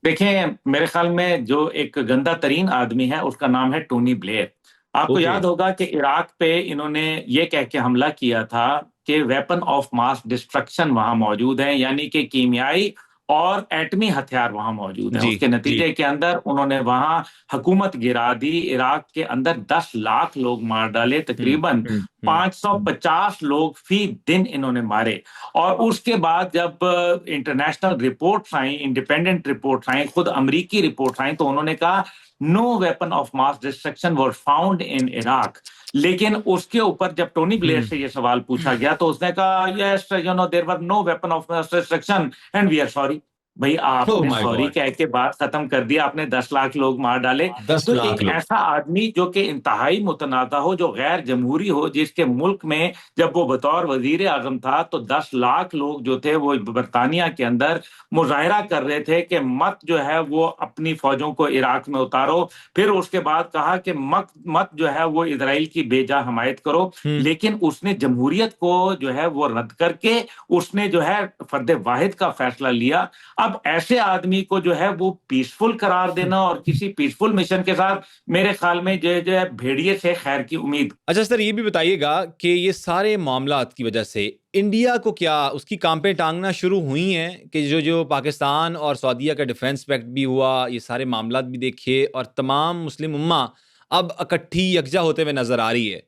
देखें, मेरे ख्याल में जो एक गंदा तरीन आदमी है उसका नाम है टोनी ब्लेयर। आपको ओके। याद होगा कि इराक पे इन्होंने ये कह के हमला किया था कि वेपन ऑफ मास डिस्ट्रक्शन वहां मौजूद है, यानी कि कीमियाई और एटमी हथियार वहां मौजूद हैं। जी उसके जी। नतीजे के अंदर उन्होंने वहां हुकूमत गिरा दी। इराक के अंदर 10 लाख लोग मार डाले, तकरीबन हम्म। 550 लोग फी दिन इन्होंने मारे। और उसके बाद जब इंटरनेशनल रिपोर्ट्स आई, इंडिपेंडेंट रिपोर्ट्स आई, खुद अमेरिकी रिपोर्ट्स आई, तो उन्होंने कहा no weapon of mass destruction was found in Iraq. लेकिन उसके ऊपर जब टोनी ब्लेयर से ये सवाल पूछा गया तो उसने कहा yes you know there were no weapon of mass destruction and we are sorry. भाई ओह आपने माय सॉरी गॉड। कह के बात खत्म कर दिया, आपने 10 लाख लोग मार डाले। 10 लाख एक लोग। ऐसा आदमी जो कि इंतहाई मुतनाज़ा हो, जो गैर जमहूरी हो, जिसके मुल्क में जब वो बतौर वजीर आजम था तो 10 लाख लोग जो थे वो बरतानिया के अंदर मुजाहरा कर रहे थे कि मत जो है वो अपनी फौजों को इराक में उतारो। फिर उसके बाद कहा कि मत जो है वो इसराइल की बेजा हमायत करो। लेकिन उसने जमहूरियत को जो है वो रद्द करके उसने जो है फर्द वाहिद का फैसला लिया। अब ऐसे आदमी को जो है वो पीसफुल करार देना और किसी पीसफुल मिशन के साथ, मेरे ख्याल में जो है भेड़िए से खैर की उम्मीद। अच्छा सर, ये भी बताइएगा कि ये सारे मामलात की वजह से इंडिया को क्या उसकी कांपे टांगना शुरू हुई हैं कि जो जो पाकिस्तान और सऊदीया का डिफेंस पैक्ट भी हुआ, ये सारे मामलात भी देखिए, और तमाम मुस्लिम उम्मा अब इकट्ठी यकजा होते हुए नजर आ रही है।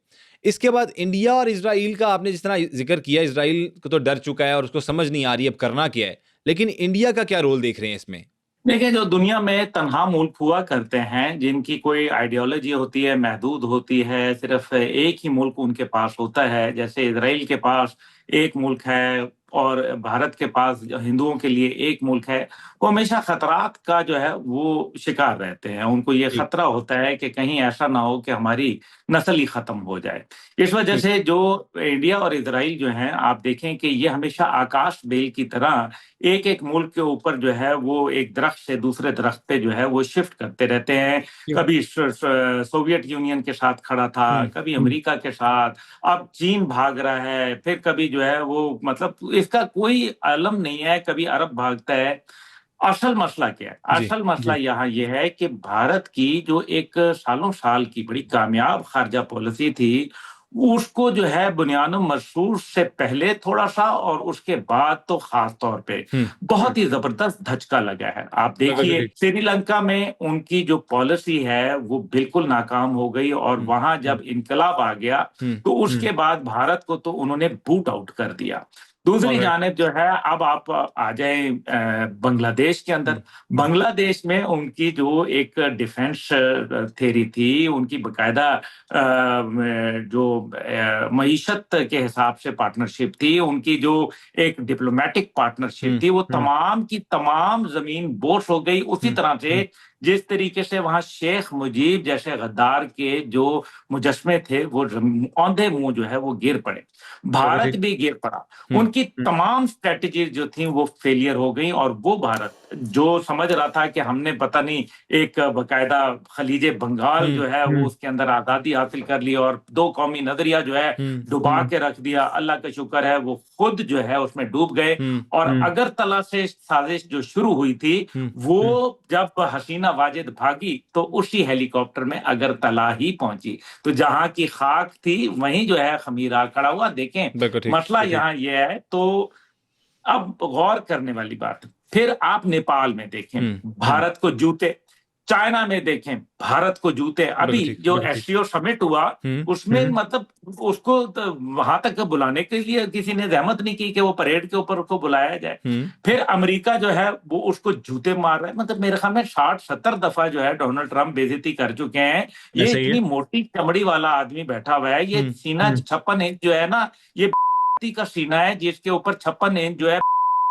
इसके बाद इंडिया और इजराइल का आपने जिस तरह जिक्र किया, इजराइल को तो डर चुका है और उसको समझ नहीं आ रही अब करना क्या है, लेकिन इंडिया का क्या रोल देख रहे हैं इसमें? देखिए, जो दुनिया में तनहा मुल्क हुआ करते हैं, जिनकी कोई आइडियोलॉजी होती है, महदूद होती है, सिर्फ एक ही मुल्क उनके पास होता है, जैसे इजराइल के पास एक मुल्क है और भारत के पास हिंदुओं के लिए एक मुल्क है, वो हमेशा खतरात का जो है वो शिकार रहते हैं। उनको ये जी। खतरा होता है कि कहीं ऐसा ना हो कि हमारी नस्ल ही खत्म हो जाए। इस वजह ठीक। से जो इंडिया और इजराइल जो हैं, आप देखें कि ये हमेशा आकाश बेल की तरह एक एक मुल्क के ऊपर जो है वो एक दरख्त से दूसरे दरख्त पे जो है वो शिफ्ट करते रहते हैं। कभी सोवियत यूनियन के साथ खड़ा था, कभी अमेरिका के साथ, अब चीन भाग रहा है, फिर कभी जो है वो, मतलब इसका कोई आलम नहीं है, कभी अरब भागता है। असल मसला क्या है? जी असल मसला यहाँ ये है कि भारत की जो एक सालों साल की बड़ी कामयाब खारजा पॉलिसी थी, उसको जो है बुनियाद मशरूर से पहले थोड़ा सा और उसके बाद तो खास तौर पे बहुत ही जबरदस्त धचका लगा है। आप देखिए श्रीलंका में उनकी जो पॉलिसी है वो बिल्कुल नाकाम हो गई और वहां जब इनकलाब आ गया तो उसके बाद भारत को तो उन्होंने बूट आउट कर दिया। दूसरी जानिब जो है, अब आप आ जाएं बांग्लादेश के अंदर। बांग्लादेश में उनकी जो एक डिफेंस थ्योरी थी, उनकी बकायदा जो मईशत के हिसाब से पार्टनरशिप थी, उनकी जो एक डिप्लोमेटिक पार्टनरशिप थी, वो तमाम की तमाम जमीन बोस हो गई। उसी तरह से जिस तरीके से वहां शेख मुजीब जैसे गद्दार के जो मुजस्मे थे वो औंधे मुंह जो है वो गिर पड़े। भारत भी गिर पड़ा। उनकी तमाम स्ट्रेटजी जो थी वो फेलियर हो गई और वो भारत जो समझ रहा था कि हमने पता नहीं एक बकायदा खलीजे बंगाल जो है वो उसके अंदर आजादी हासिल कर ली और दो कौमी नजरिया जो है डुबा के रख दिया, अल्लाह का शुक्र है वो खुद जो है उसमें डूब गए। और अगरतला से साजिश जो शुरू हुई थी वो जब हसीना वाजिद भागी तो उसी हेलीकॉप्टर में अगरतला ही पहुंची, तो जहां की खाक थी वहीं जो है खमीरा खड़ा हुआ। देखें मसला यहाँ ये है। तो अब गौर करने वाली बात, फिर आप नेपाल में देखें भारत को जूते, चाइना में देखें भारत को जूते। अभी जो एससीओ समिट हुआ उसमें मतलब उसको वहां तक बुलाने के लिए किसी ने जहमत नहीं की कि वो परेड के ऊपर उसको बुलाया जाए। फिर अमेरिका जो है वो उसको जूते मार रहा है। मतलब मेरे ख्याल में 60-70 दफा जो है डोनाल्ड ट्रंप बेइज्जती कर चुके हैं। ये इतनी मोटी चमड़ी वाला आदमी बैठा हुआ है, ये सीना 56 इंच जो है ना, ये का सीना है जिसके ऊपर 56 इंच जो है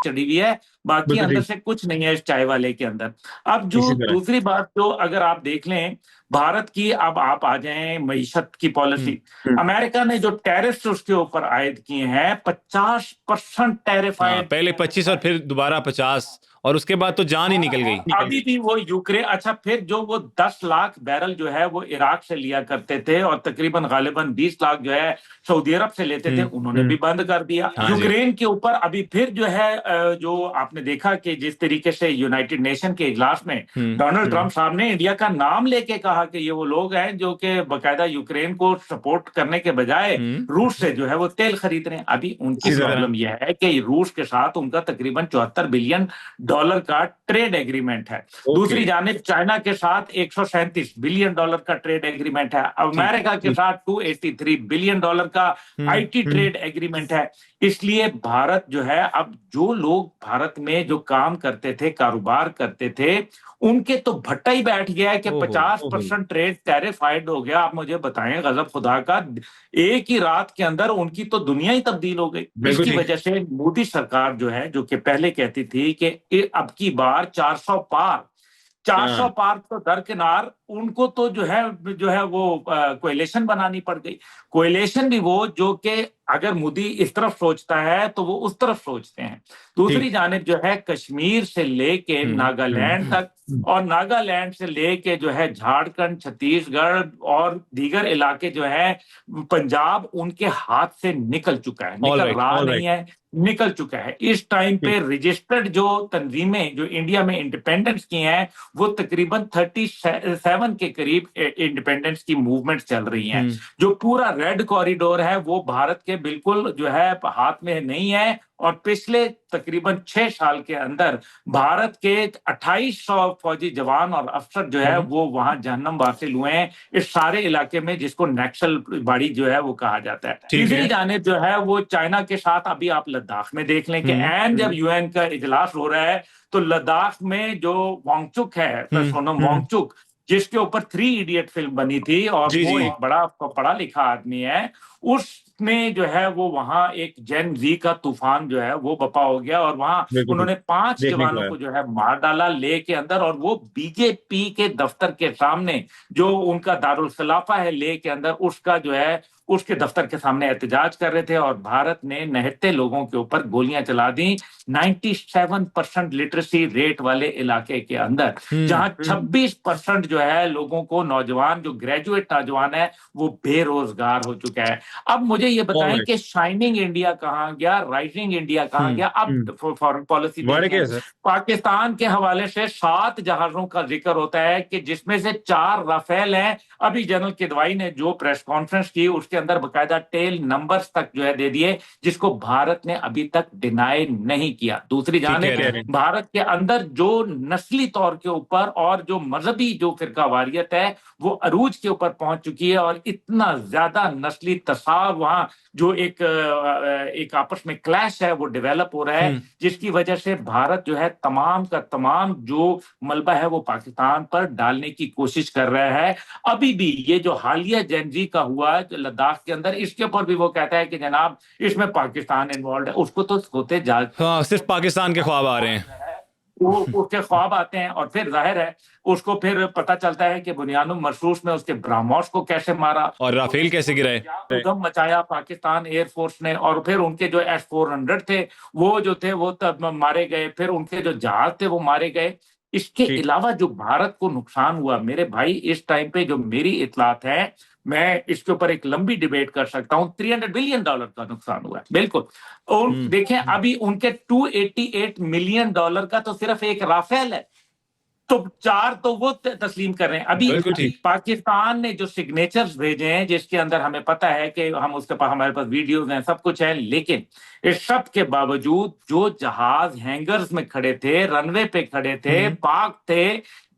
चढ़ी हुई है, बाकी अंदर से कुछ नहीं है इस चाय वाले के अंदर। अब जो दूसरी बात, जो अगर आप देख लें भारत की, अब आप आ जाएं मईशत की पॉलिसी। अमेरिका ने जो टैरिफ्स उसके ऊपर आयद किए हैं 50% टैरिफ आयद, पहले 25 और फिर दोबारा 50 और उसके बाद तो जान ही निकल गई। अभी भी वो यूक्रेन, अच्छा फिर जो वो 10 लाख बैरल जो है वो इराक से लिया करते थे और तकरीबन गालिबन 20 लाख जो है सऊदी अरब से लेते थे, उन्होंने भी बंद कर दिया। यूक्रेन के ऊपर अभी फिर जो है जो आपने देखा कि जिस तरीके से यूनाइटेड नेशन के इजलास में डोनाल्ड ट्रंप साहब ने इंडिया का नाम लेके कहा कि ये वो लोग हैं जो कि बकायदा यूक्रेन को सपोर्ट करने के बजाय रूस से जो है वो तेल खरीद रहे हैं। अभी उनकी प्रॉब्लम यह है कि रूस के साथ उनका तकरीबन $74 बिलियन का ट्रेड एग्रीमेंट है। दूसरी जानिब चाइना के साथ $137 बिलियन का ट्रेड एग्रीमेंट है। अमेरिका के साथ $283 बिलियन का आईटी ट्रेड एग्रीमेंट है। इसलिए भारत जो है, अब जो लोग भारत में जो काम करते थे, कारोबार करते थे, उनके तो भट्टा ही बैठ गया है कि 50% ट्रेड टैरिफाइड हो गया। आप मुझे बताएं, गजब खुदा का, एक ही रात के अंदर उनकी तो दुनिया ही तब्दील हो गई। इसकी वजह से मोदी सरकार जो है, जो कि पहले कहती थी कि अब की बार 400 पार तो दरकिनार, उनको तो जो है वो कोएलिशन बनानी पड़ गई। कोएलिशन भी वो जो कि अगर मोदी इस तरफ सोचता है तो वो उस तरफ सोचते हैं। दूसरी जानिब जो है कश्मीर से लेके नागालैंड तक, और नागालैंड से लेके जो है झारखंड, छत्तीसगढ़ और दीगर इलाके जो है, पंजाब उनके हाथ से निकल चुका है, नहीं है, निकल चुका है। इस टाइम पे रजिस्टर्ड जो तंजीमें जो इंडिया में इंडिपेंडेंस की हैं, वो तकरीबन 37 के करीब इंडिपेंडेंस की मूवमेंट चल रही हैं। जो पूरा रेड कॉरिडोर है वो भारत के बिल्कुल जो है हाथ में नहीं है। और पिछले तकरीबन 6 साल के अंदर भारत के 2800 फौजी जवान और अफसर जो है वो वहां जहन्नम वासिल हुए हैं, इस सारे इलाके में, जिसको नक्सल बाड़ी जो है वो कहा जाता है। तीसरी जानिब जो है वो चाइना के साथ, अभी आप लद्दाख में देख लें कि एंड जब यूएन का इजलास हो रहा है तो लद्दाख में जो वांगचुक है, सोनम वांगचुक, जिसके ऊपर 3 इडियट फिल्म बनी थी, और वो एक बड़ा पढ़ा लिखा आदमी है, उसमें जो है वो वहां एक जेन जी का तूफान जो है वो बपा हो गया, और वहां उन्होंने 5 जवानों को जो है मार डाला ले के अंदर, और वो बीजेपी के दफ्तर के सामने, जो उनका दारुल खिलाफा है ले के अंदर, उसका जो है उसके दफ्तर के सामने एहतजाज कर रहे थे, और भारत ने निहत्थे लोगों के ऊपर गोलियां चला दी 97% लिटरेसी रेट वाले इलाके के अंदर, जहां 26% जो है लोगों को, नौजवान जो ग्रेजुएट नौजवान है, वो बेरोजगार हो चुका है। अब मुझे ये बताएं कि शाइनिंग इंडिया कहां गया, राइजिंग इंडिया कहां गया? अब फॉरेन पॉलिसी पाकिस्तान के हवाले से 7 जहाजों का जिक्र होता है कि जिसमें से 4 राफेल हैं। अभी जनरल किदवाई ने जो प्रेस कॉन्फ्रेंस की उसके अंदर बकायदा टेल नंबर्स तक जो है दे दिए, जिसको भारत ने अभी तक डिनाई नहीं किया। दूसरी जानिब भारत के अंदर जो नस्ली तौर के ऊपर और जो मजहबी जो फिरकावारियत है वो अरूज के ऊपर पहुंच चुकी है, और इतना ज्यादा नस्ली तसाव वहां जो एक आपस में क्लैश है वो डेवलप हो रहा है, जिसकी वजह से भारत जो है तमाम का तमाम जो मलबा है वो पाकिस्तान पर डालने की कोशिश कर रहा है। अभी भी ये जो हालिया जेनजी का हुआ है लद्दाख के अंदर, इसके ऊपर भी वो कहता है कि जनाब इसमें पाकिस्तान इन्वॉल्व है। उसको तो सोते जा, सिर्फ पाकिस्तान के ख्वाब आ रहे हैं, वो उसके ख्वाब आते हैं, और फिर जाहिर है उसको फिर पता चलता है कि बुनियानुम मरसूस में उसके ब्राह्मोस को कैसे मारा और राफेल कैसे गिराए, उधम मचाया पाकिस्तान एयरफोर्स ने, और फिर उनके जो S-400 थे वो जो थे वो तब मारे गए, फिर उनके जो जहाज थे वो मारे गए। इसके अलावा जो भारत को नुकसान हुआ मेरे भाई, इस टाइम पे जो मेरी इतलात है, मैं इसके ऊपर एक लंबी डिबेट कर सकता हूं, $300 बिलियन का नुकसान हुआ है। बिल्कुल। और देखें अभी उनके $288 मिलियन का तो सिर्फ एक राफेल है, तो 4 तो वो तस्लीम कर रहे हैं। अभी पाकिस्तान ने जो सिग्नेचर्स भेजे हैं, जिसके अंदर हमें पता है कि हम उसके पास, हमारे पास वीडियोस हैं, सब कुछ है, लेकिन इस सब के बावजूद जो जहाज हैंगर्स में खड़े थे, रनवे पे खड़े थे, पाक थे,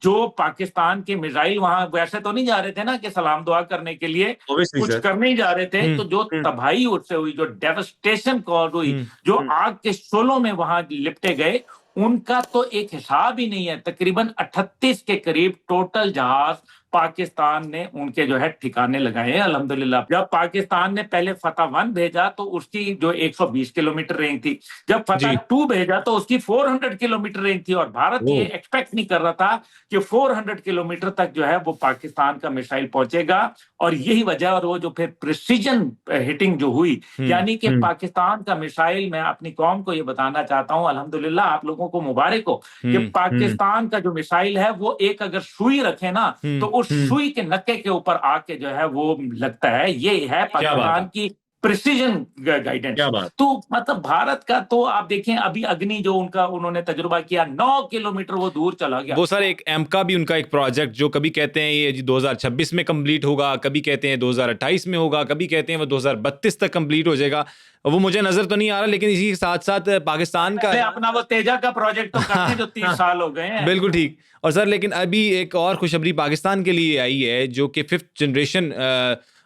जो पाकिस्तान के मिसाइल वहां वैसे तो नहीं जा रहे थे ना कि सलाम दुआ करने के लिए, कुछ करने ही जा रहे थे, तो जो तबाही उससे हुई, जो डेवस्टेशन कॉज हुई, जो आग के शोलों में वहां लिपटे गए, उनका तो एक हिसाब ही नहीं है। तकरीबन 38 के करीब टोटल जहाज पाकिस्तान ने उनके जो है ठिकाने लगाए हैं अल्हम्दुलिल्लाह। जब पाकिस्तान ने पहले फतह 1 भेजा तो उसकी जो 120 किलोमीटर रेंज थी, जब फतह 2 भेजा तो उसकी 400 किलोमीटर रेंज थी, और भारत ये एक्सपेक्ट नहीं कर रहा था कि 400 किलोमीटर तक जो है वो पाकिस्तान का मिसाइल पहुंचेगा। और यही वजह, और वो जो फिर प्रिसीजन हिटिंग जो हुई, यानी कि पाकिस्तान का मिसाइल, मैं अपनी कौम को ये बताना चाहता हूं, अल्हम्दुलिल्लाह आप लोगों को मुबारक हो कि पाकिस्तान का जो मिसाइल है वो एक अगर सुई रखे ना तो उस सुई के नक्के के ऊपर आके जो है वो लगता है। ये है पाकिस्तान की प्रिसीजन गाइडेंस। क्या बात। तो मतलब भारत का तो आप देखें अभी अग्नि जो उनका उन्होंने तजुर्बा किया 9 किलोमीटर वो दूर चला गया। वो सर एक एमका भी उनका एक प्रोजेक्ट जो कभी कहते हैं ये 2026 में कंप्लीट होगा, कभी कहते हैं 2028 में होगा, कभी कहते हैं वो 2032 तक कंप्लीट हो जाएगा। वो मुझे नजर तो नहीं आ रहा, लेकिन इसी के साथ साथ पाकिस्तान का अपना वो तेजा का प्रोजेक्ट तो करते जो 30 साल हो गए हैं। बिल्कुल ठीक। और सर लेकिन अभी एक और खुशखबरी पाकिस्तान के लिए आई है जो कि 5th जनरेशन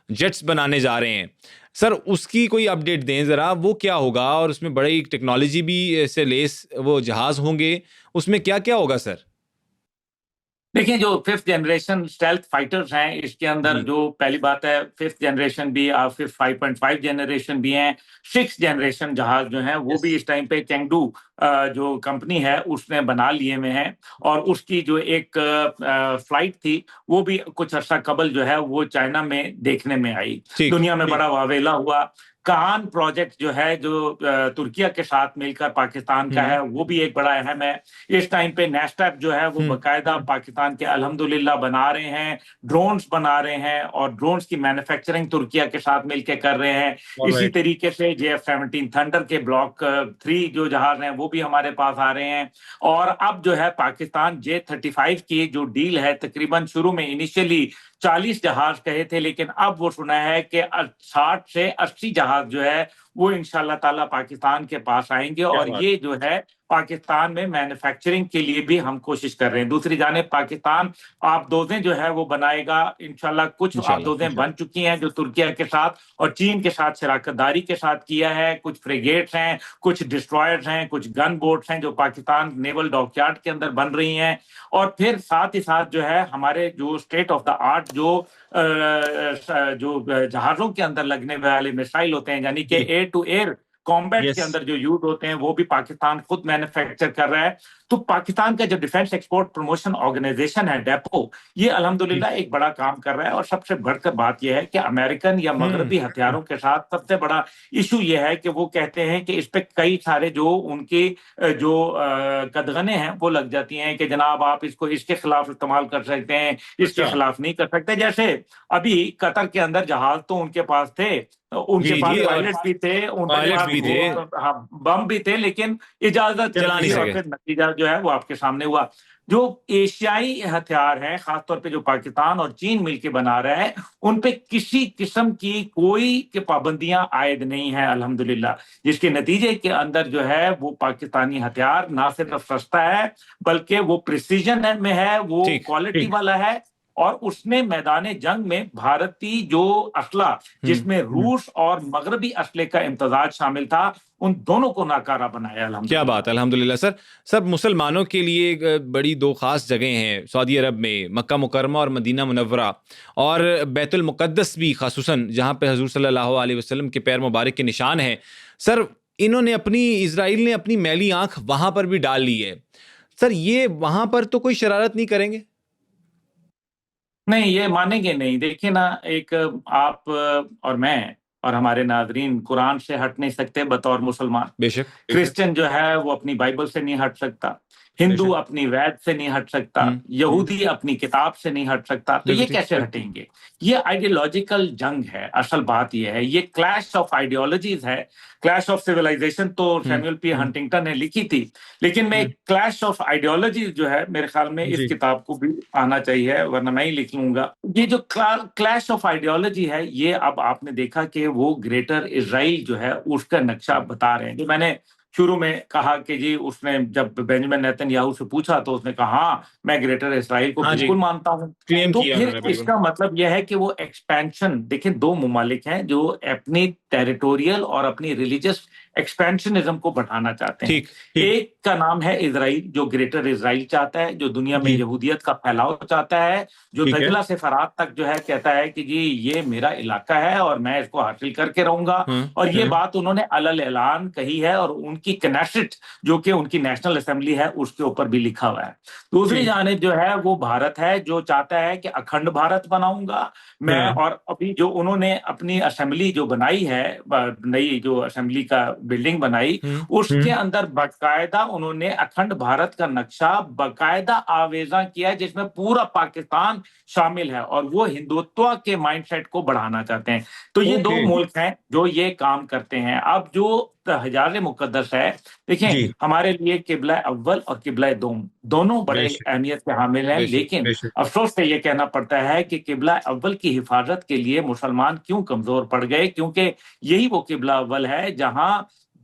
जेट्स बनाने जा रहे हैं। सर उसकी कोई अपडेट दें ज़रा, वो क्या होगा और उसमें बड़ी टेक्नोलॉजी भी से लेस वो जहाज़ होंगे, उसमें क्या क्या होगा सर? देखिए जो 5th जनरेशन स्टेल्थ फाइटर्स हैं इसके अंदर जो पहली बात है 5th जनरेशन भी और फिर 5.5 जनरेशन भी हैं, 6th जनरेशन जहाज जो हैं वो भी इस टाइम पे चेंगडू जो कंपनी है उसने बना लिए हुए हैं। और उसकी जो एक फ्लाइट थी वो भी कुछ अर्सा कबल जो है वो चाइना में देखने में आई, दुनिया में बड़ा वावेला हुआ। कान प्रोजेक्ट जो है जो तुर्किया के साथ मिलकर पाकिस्तान का है वो भी एक बड़ा अहम है। इस टाइम पे नेस्टैप जो है वो बाकायदा पाकिस्तान के अल्हम्दुलिल्लाह बना रहे हैं, ड्रोन्स बना रहे हैं और ड्रोन्स की मैन्युफैक्चरिंग तुर्किया के साथ मिलकर कर रहे हैं। इसी तरीके से JF-17 थंडर के ब्लॉक 3 जो जहाज हैं वो भी हमारे पास आ रहे हैं। और अब जो है पाकिस्तान J-35 की जो डील है तकरीबन शुरू में इनिशियली 40 जहाज कहे थे, लेकिन अब वो सुना है कि 60 से 80 जहाज जो है वो इंशाल्लाह ताला पाकिस्तान के पास आएंगे। और ये जो है पाकिस्तान में मैन्युफैक्चरिंग के लिए भी हम कोशिश कर रहे हैं। दूसरी जानिब पाकिस्तान आबदोजें जो है वो बनाएगा इंशाल्लाह। कुछ आबदोजें बन चुकी हैं जो तुर्किया के साथ और चीन के साथ शराकतदारी के साथ किया है। कुछ फ्रिगेट्स हैं, कुछ डिस्ट्रॉयर्स हैं, कुछ गन बोट्स हैं जो पाकिस्तान नेवल डॉकयार्ड के अंदर बन रही हैं। और फिर साथ ही साथ जो है हमारे जो स्टेट ऑफ द आर्ट जो जहाजों के अंदर लगने वाले मिसाइल होते हैं यानी कि एयर टू एयर कॉम्बैट के अंदर जो यूज होते हैं वो भी पाकिस्तान खुद मैन्युफैक्चर कर रहा है। तो पाकिस्तान का जो डिफेंस एक्सपोर्ट प्रमोशन ऑर्गेनाइजेशन है डेपो, ये अल्हम्दुलिल्लाह एक बड़ा काम कर रहा है। और सबसे बढ़कर बात यह है कि अमेरिकन या मगरबी हथियारों के साथ सबसे बड़ा इशू यह है कि वो कहते हैं कि इस पे कई सारे जो उनके जो कदगने हैं वो लग जाती हैं कि जनाब आप इसको इसके खिलाफ इस्तेमाल कर सकते हैं, इसके खिलाफ नहीं कर सकते। जैसे अभी कतर के अंदर जहाज तो उनके पास थे, उनके पास पायलट भी थे, बम भी थे, लेकिन इजाजत चला नहीं सके। फिर नतीजा जो है वो आपके सामने हुआ। जो एशियाई हथियार हैं खासतौर पे जो पाकिस्तान और चीन मिलकर बना रहे हैं उन पे किसी किस्म की कोई के पाबंदियां आयद नहीं है अल्हम्दुलिल्लाह, जिसके नतीजे के अंदर जो है वो पाकिस्तानी हथियार ना सिर्फ सस्ता है बल्कि वो प्रिसीजन में है, वो क्वालिटी वाला है। और उसने मैदान जंग में भारतीय जो असला जिसमें रूस और मगरबी असले का इम्तजाज शामिल था उन दोनों को नाकारा बनाया अल्हम्दुलिल्लाह। क्या बात है, अल्हम्दुलिल्लाह। सर सब मुसलमानों के लिए बड़ी दो खास जगह हैं सऊदी अरब में, मक्का मुकर्रमा और मदीना मुनव्वरा, और बैतुल मुक़द्दस भी खासुसन जहाँ पे हजूर सल्लल्लाहु अलैहि वसल्लम के पैर मुबारक के निशान हैं। सर इन्होंने इजराइल ने अपनी मैली आंख वहां पर भी डाल ली है। सर ये वहां पर तो कोई शरारत नहीं करेंगे? नहीं, ये मानेंगे नहीं। देखिए ना, एक आप और मैं और हमारे नाज़रीन कुरान से हट नहीं सकते बतौर मुसलमान। बेशक। क्रिश्चियन जो है वो अपनी बाइबल से नहीं हट सकता, हिंदू अपनी वैद से नहीं हट सकता, यहूदी अपनी किताब से नहीं हट सकता। तो ये कैसे हटेंगे? ये आइडियोलॉजिकल जंग है। असल बात ये है, ये क्लैश ऑफ आइडियोलॉजीज है। क्लैश ऑफ सिविलाइजेशन तो सैमुअल पी हंटिंगटन ने लिखी थी, लेकिन मैं क्लैश ऑफ आइडियोलॉजीज जो है मेरे ख्याल में इस किताब को भी आना चाहिए, वरना मैं ही लिख लूंगा। ये जो क्लैश ऑफ आइडियोलॉजी है ये अब आपने देखा कि वो ग्रेटर इजराइल जो है उसका नक्शा बता रहे हैं। जो मैंने शुरू में कहा कि जी उसने जब बेंजामिन नेतन्याहू से पूछा तो उसने कहा हाँ मैं ग्रेटर इसराइल को बिल्कुल मानता हूँ। तो फिर इसका मतलब यह है कि वो एक्सपेंशन, देखिए दो मुमालिक हैं जो अपनी टेरिटोरियल और अपनी रिलीजियस एक्सपेंशनिज्म को बढ़ाना चाहते हैं। एक का नाम है इजराइल जो ग्रेटर इजराइल चाहता है, जो दुनिया में यहूदियत का फैलाव चाहता है, जो दजला से फरात तक जो है कहता है कि जी ये मेरा इलाका है और मैं इसको हासिल करके रहूंगा। और ये बात उन्होंने अलल ऐलान कही है और उनकी कनेक्ट जो कि उनकी नेशनल असेंबली है उसके ऊपर भी लिखा हुआ है। दूसरी जानिब जो है वो भारत है जो चाहता है कि अखंड भारत बनाऊंगा मैं। और अभी जो उन्होंने अपनी असेंबली जो बनाई है है, नई जो असेंबली का बिल्डिंग बनाई, उसके अंदर बाकायदा उन्होंने अखंड भारत का नक्शा बाकायदा आवेजा किया है, जिसमें पूरा पाकिस्तान शामिल है, और वो हिंदुत्व के माइंडसेट को बढ़ाना चाहते हैं। तो ये दो मुल्क हैं जो ये काम करते हैं। अब जो हिजाज़ मुक़द्दस है, देखिए हमारे लिए किबला अव्वल और किबला दोम दोनों बड़े अहमियत के हामिल हैं, लेकिन अफसोस से ये कहना पड़ता है कि किबला अव्वल की हिफाजत के लिए मुसलमान क्यों कमजोर पड़ गए, क्योंकि यही वो किबला अव्वल है जहां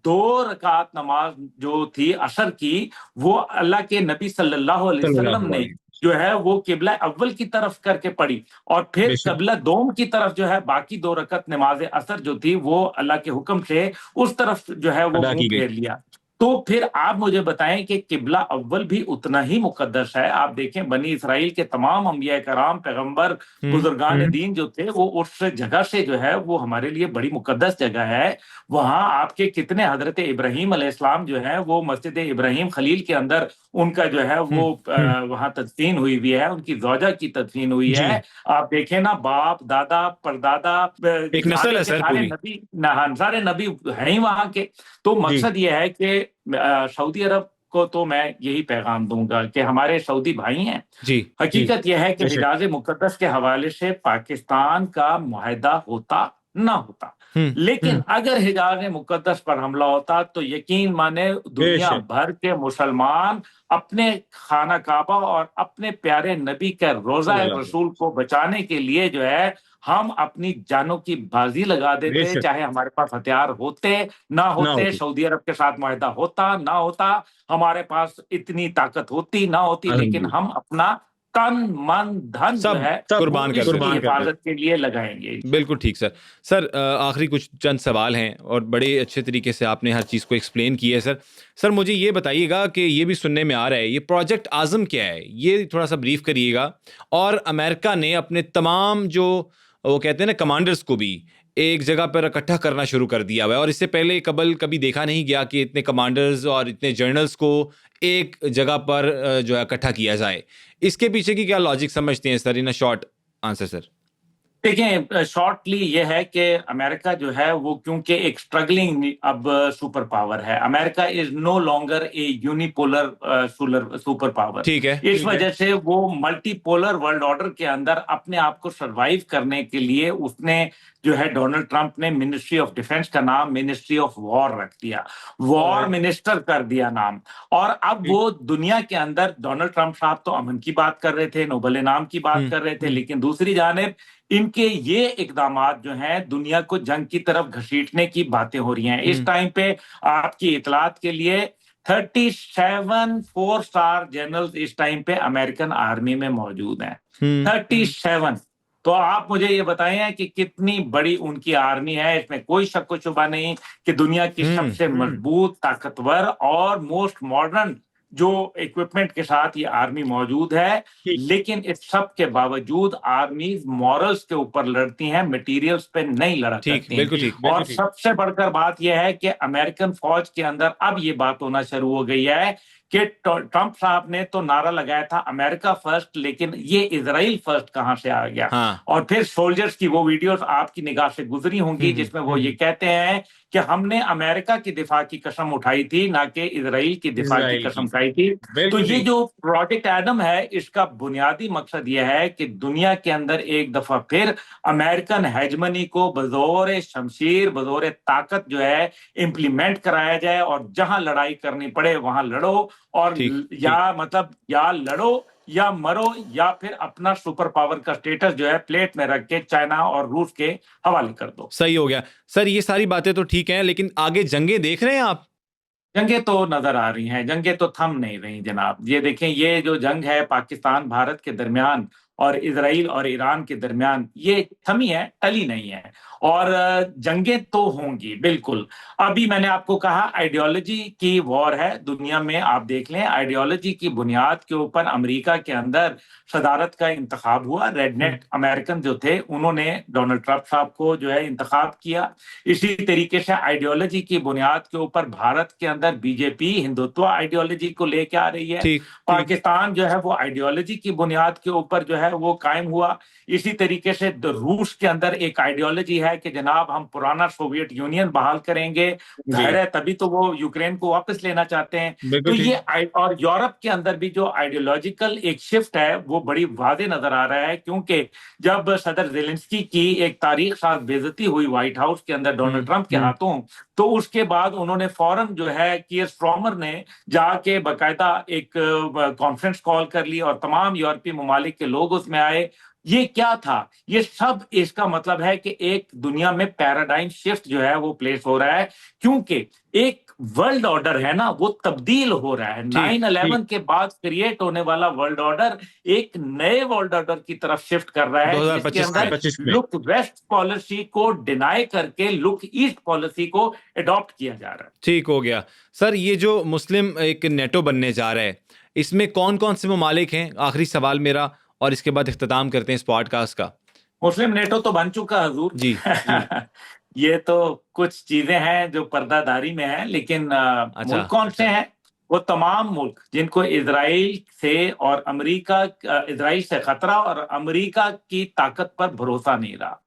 2 रकात नमाज जो थी असर की, वो अल्लाह के नबी सल्लल्लाहु अलैहि वसल्लम ने जो है वो किबला अव्वल की तरफ करके पढ़ी, और फिर किबला दोम की तरफ जो है बाकी 2 रकात नमाज असर जो थी वो अल्लाह के हुक्म से उस तरफ जो है वो मुंह फेर लिया। तो फिर आप मुझे बताएं कि किबला अव्वल भी उतना ही मुकद्दस है। आप देखें बनी इसराइल के तमाम अंबिया कराम, पैगंबर, बुजुर्गान दीन जो थे, वो उस जगह से जो है वो हमारे लिए बड़ी मुकद्दस जगह है। वहां आपके कितने हजरत इब्राहिम अलैहिस्सलाम जो है वो मस्जिद इब्राहिम खलील के अंदर उनका जो है वो वहां तदफीन हुई हुई है, उनकी ज़ौजा की तदफीन हुई है। आप देखें ना, बाप, दादा, परदादा, एक नस्ल है सर पूरी, नबी, सारे नबी हैं ही वहां के। तो मकसद ये है कि सऊदी अरब को तो मैं यही पैगाम दूंगा कि हमारे सऊदी भाई हैं। हकीकत यह है कि हिजाज़ मुक़द्दस के हवाले से पाकिस्तान का मुआहदा होता ना होता, लेकिन अगर हिजाज़ मुक़द्दस पर हमला होता तो यकीन माने दुनिया भर के मुसलमान अपने खाना काबा और अपने प्यारे नबी के रोज़ा रसूल को बचाने के लिए जो है हम अपनी जानों की बाजी लगा देते, चाहे हमारे पास हथियार होते ना होते, सऊदी अरब के साथ मुआहदा होता ना होता, हमारे पास इतनी ताकत होती ना होती, लेकिन हम अपना तन मन धन जो है कुर्बान हिफाजत के लिए लगाएंगे। बिल्कुल ठीक सर। सर आखिरी कुछ चंद सवाल हैं और बड़े अच्छे तरीके से आपने हर चीज़ को एक्सप्लेन किया है सर। सर मुझे ये बताइएगा कि ये भी सुनने में आ रहा है, ये प्रोजेक्ट आज़म क्या है, ये थोड़ा सा ब्रीफ करिएगा। और अमेरिका ने अपने तमाम जो वो कहते हैं ना कमांडर्स को भी एक जगह पर इकट्ठा करना शुरू कर दिया हुआ है, और इससे पहले कभी देखा नहीं गया कि इतने कमांडर्स और इतने जनरल्स को एक जगह पर जो है इकट्ठा किया जाए। इसके पीछे की क्या लॉजिक समझते हैं sir, in a short answer sir? देखिए, शॉर्टली ये है कि अमेरिका जो है वो क्योंकि एक स्ट्रगलिंग अब सुपर पावर है, America is no longer a unipolar super power. ठीक है, इस वजह से वो मल्टीपोलर वर्ल्ड ऑर्डर के अंदर अपने आप को सरवाइव करने के लिए उसने जो है डोनाल्ड ट्रंप ने मिनिस्ट्री ऑफ डिफेंस का नाम मिनिस्ट्री ऑफ वॉर रख दिया, वॉर मिनिस्टर कर दिया नाम। और अब वो दुनिया के अंदर डोनाल्ड ट्रंप साहब तो अमन की बात कर रहे थे, नोबल इनाम की बात कर रहे थे, लेकिन दूसरी जानिब इनके ये इकदामात जो हैं दुनिया को जंग की तरफ घसीटने की बातें हो रही हैं। इस टाइम पे आपकी इतलात के लिए 37 4-स्टार जनरल्स इस टाइम पे अमेरिकन आर्मी में मौजूद हैं। 37। तो आप मुझे ये बताएं कि कितनी बड़ी उनकी आर्मी है। इसमें कोई शक व शुबा नहीं कि दुनिया की सबसे मजबूत, ताकतवर और मोस्ट मॉडर्न जो इक्विपमेंट के साथ ये आर्मी मौजूद है। लेकिन इस सब के बावजूद आर्मी मॉरल्स के ऊपर लड़ती हैं, मटेरियल्स पे नहीं लड़ा करती हैं। और सबसे बढ़कर बात यह है कि अमेरिकन फौज के अंदर अब ये बात होना शुरू हो गई है कि ट्रंप साहब ने तो नारा लगाया था अमेरिका फर्स्ट, लेकिन ये इजराइल फर्स्ट कहां से आ गया? और फिर सोल्जर्स की वो वीडियोस आपकी निगाह से गुजरी होंगी जिसमें वो ये कहते हैं कि हमने अमेरिका की दिफा की कसम उठाई थी, ना कि इजराइल की दिफा की कसम उठाई थी। तो ये जो प्रोजेक्ट एडम है, इसका बुनियादी मकसद यह है कि दुनिया के अंदर एक दफा फिर अमेरिकन हेजमनी को बजोर शमशीर, बजोर ताकत जो है इम्प्लीमेंट कराया जाए, और जहां लड़ाई करनी पड़े वहां लड़ो, और या लड़ो या मरो, या फिर अपना सुपर पावर का स्टेटस जो है प्लेट में रख के चाइना और रूस के हवाले कर दो। सही हो गया सर। ये सारी बातें तो ठीक हैं, लेकिन आगे जंगें देख रहे हैं आप? जंगें तो नजर आ रही हैं, जंगें तो थम नहीं रही जनाब। ये देखें, ये जो जंग है पाकिस्तान भारत के दरमियान और इजराइल और ईरान के दरमियान, ये थमी है, टली नहीं है। और जंगें तो होंगी बिल्कुल। अभी मैंने आपको कहा आइडियोलॉजी की वॉर है दुनिया में। आप देख लें, आइडियोलॉजी की बुनियाद के ऊपर अमेरिका के अंदर सदारत का इंतखाब हुआ। रेडनेट अमेरिकन जो थे उन्होंने डोनाल्ड ट्रंप साहब को जो है इंतखाब किया। इसी तरीके से आइडियोलॉजी की बुनियाद के ऊपर भारत के अंदर बीजेपी हिंदुत्व आइडियोलॉजी को लेके आ रही है। पाकिस्तान जो है वो आइडियोलॉजी की बुनियाद के ऊपर जो है वो कायम हुआ। इसी तरीके से रूस के अंदर एक आइडियोलॉजी है कि जनाब हम पुराना सोवियत यूनियन बहाल करेंगे, जाहिर है तभी तो वो यूक्रेन को वापस लेना चाहते हैं। तो ये और यूरोप के अंदर भी जो आइडियोलॉजिकल एक शिफ्ट है वो बड़ी वाज़ेह नजर आ रहा है, क्योंकि जब सदर ज़ेलेंस्की की एक तारीख साथ बेइज्जती हुई व्हाइट हाउस के अंदर डोनाल्ड ट्रंप के हाथों, तो उसके बाद उन्होंने फौरन जो है कीयर स्टारमर ने जाके बाकायदा एक कॉन्फ्रेंस कॉल कर ली और तमाम यूरोपीय ममालिक के लोग उसमें आए। ये क्या था? ये सब इसका मतलब है कि एक दुनिया में पैराडाइम शिफ्ट जो है वो प्लेस हो रहा है, क्योंकि एक वर्ल्ड ऑर्डर है ना वो तब्दील हो रहा है। 9/11 के बाद क्रिएट होने वाला वर्ल्ड ऑर्डर एक नए वर्ल्ड ऑर्डर की तरफ शिफ्ट कर रहा है, जिसके अंदर लुक वेस्ट पॉलिसी को डिनाई करके लुक ईस्ट पॉलिसी को अडॉप्ट किया जा रहा है। ठीक हो गया सर। ये जो मुस्लिम एक नेटो बनने जा रहा है, इसमें कौन कौन से ममालिक हैं? आखिरी सवाल मेरा, और इसके बाद इख्तिताम करते हैं इस पॉडकास्ट का। मुस्लिम नेटो तो बन चुका हुजूर जी, ये तो कुछ चीजें हैं जो पर्दादारी में है, लेकिन मुल्क कौन से हैं? वो तमाम मुल्क जिनको इजराइल से और अमेरिका, इजराइल से खतरा और अमेरिका की ताकत पर भरोसा नहीं रहा।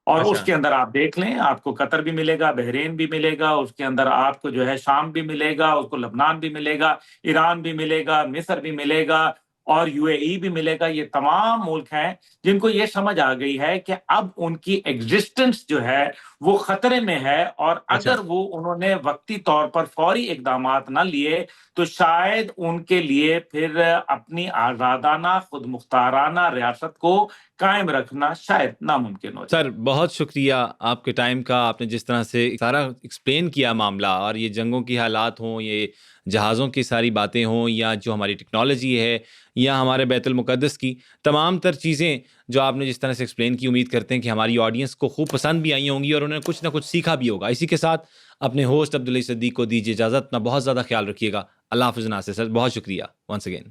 और उसके अंदर आप देख लें, आपको कतर भी मिलेगा, बहरीन भी मिलेगा, उसके अंदर आपको जो है शाम भी मिलेगा, उसको लबनान भी मिलेगा, ईरान भी मिलेगा, मिस्र भी मिलेगा और यूएई भी मिलेगा। ये तमाम मुल्क हैं जिनको ये समझ आ गई है कि अब उनकी एग्जिस्टेंस जो है वो खतरे में है, और अगर वो उन्होंने वक्ती तौर पर फौरी इकदामात ना लिए तो शायद उनके लिए फिर अपनी आजादाना खुद मुख्ताराना रियासत को कायम रखना शायद नामुमकिन हो। सर बहुत शुक्रिया आपके टाइम का। आपने जिस तरह से सारा एक्सप्लेन किया मामला, और ये जंगों की हालात हों, ये जहाज़ों की सारी बातें हों, या जो हमारी टेक्नोलॉजी है, या हमारे बैतुल मुक़द्दस की तमाम तर चीज़ें जो आपने जिस तरह से एक्सप्लेन की, उम्मीद करते हैं कि हमारी ऑडियंस को खूब पसंद भी आई होंगी और उन्होंने कुछ ना कुछ सीखा भी होगा। इसी के साथ अपने होस्ट अब्दुल सदीक को दीजिए इजाज़त। अपना बहुत ज़्यादा ख्याल रखिएगा। अल्लाह हाफ़िज़। नासिर सर बहुत शुक्रिया वंस अगेन।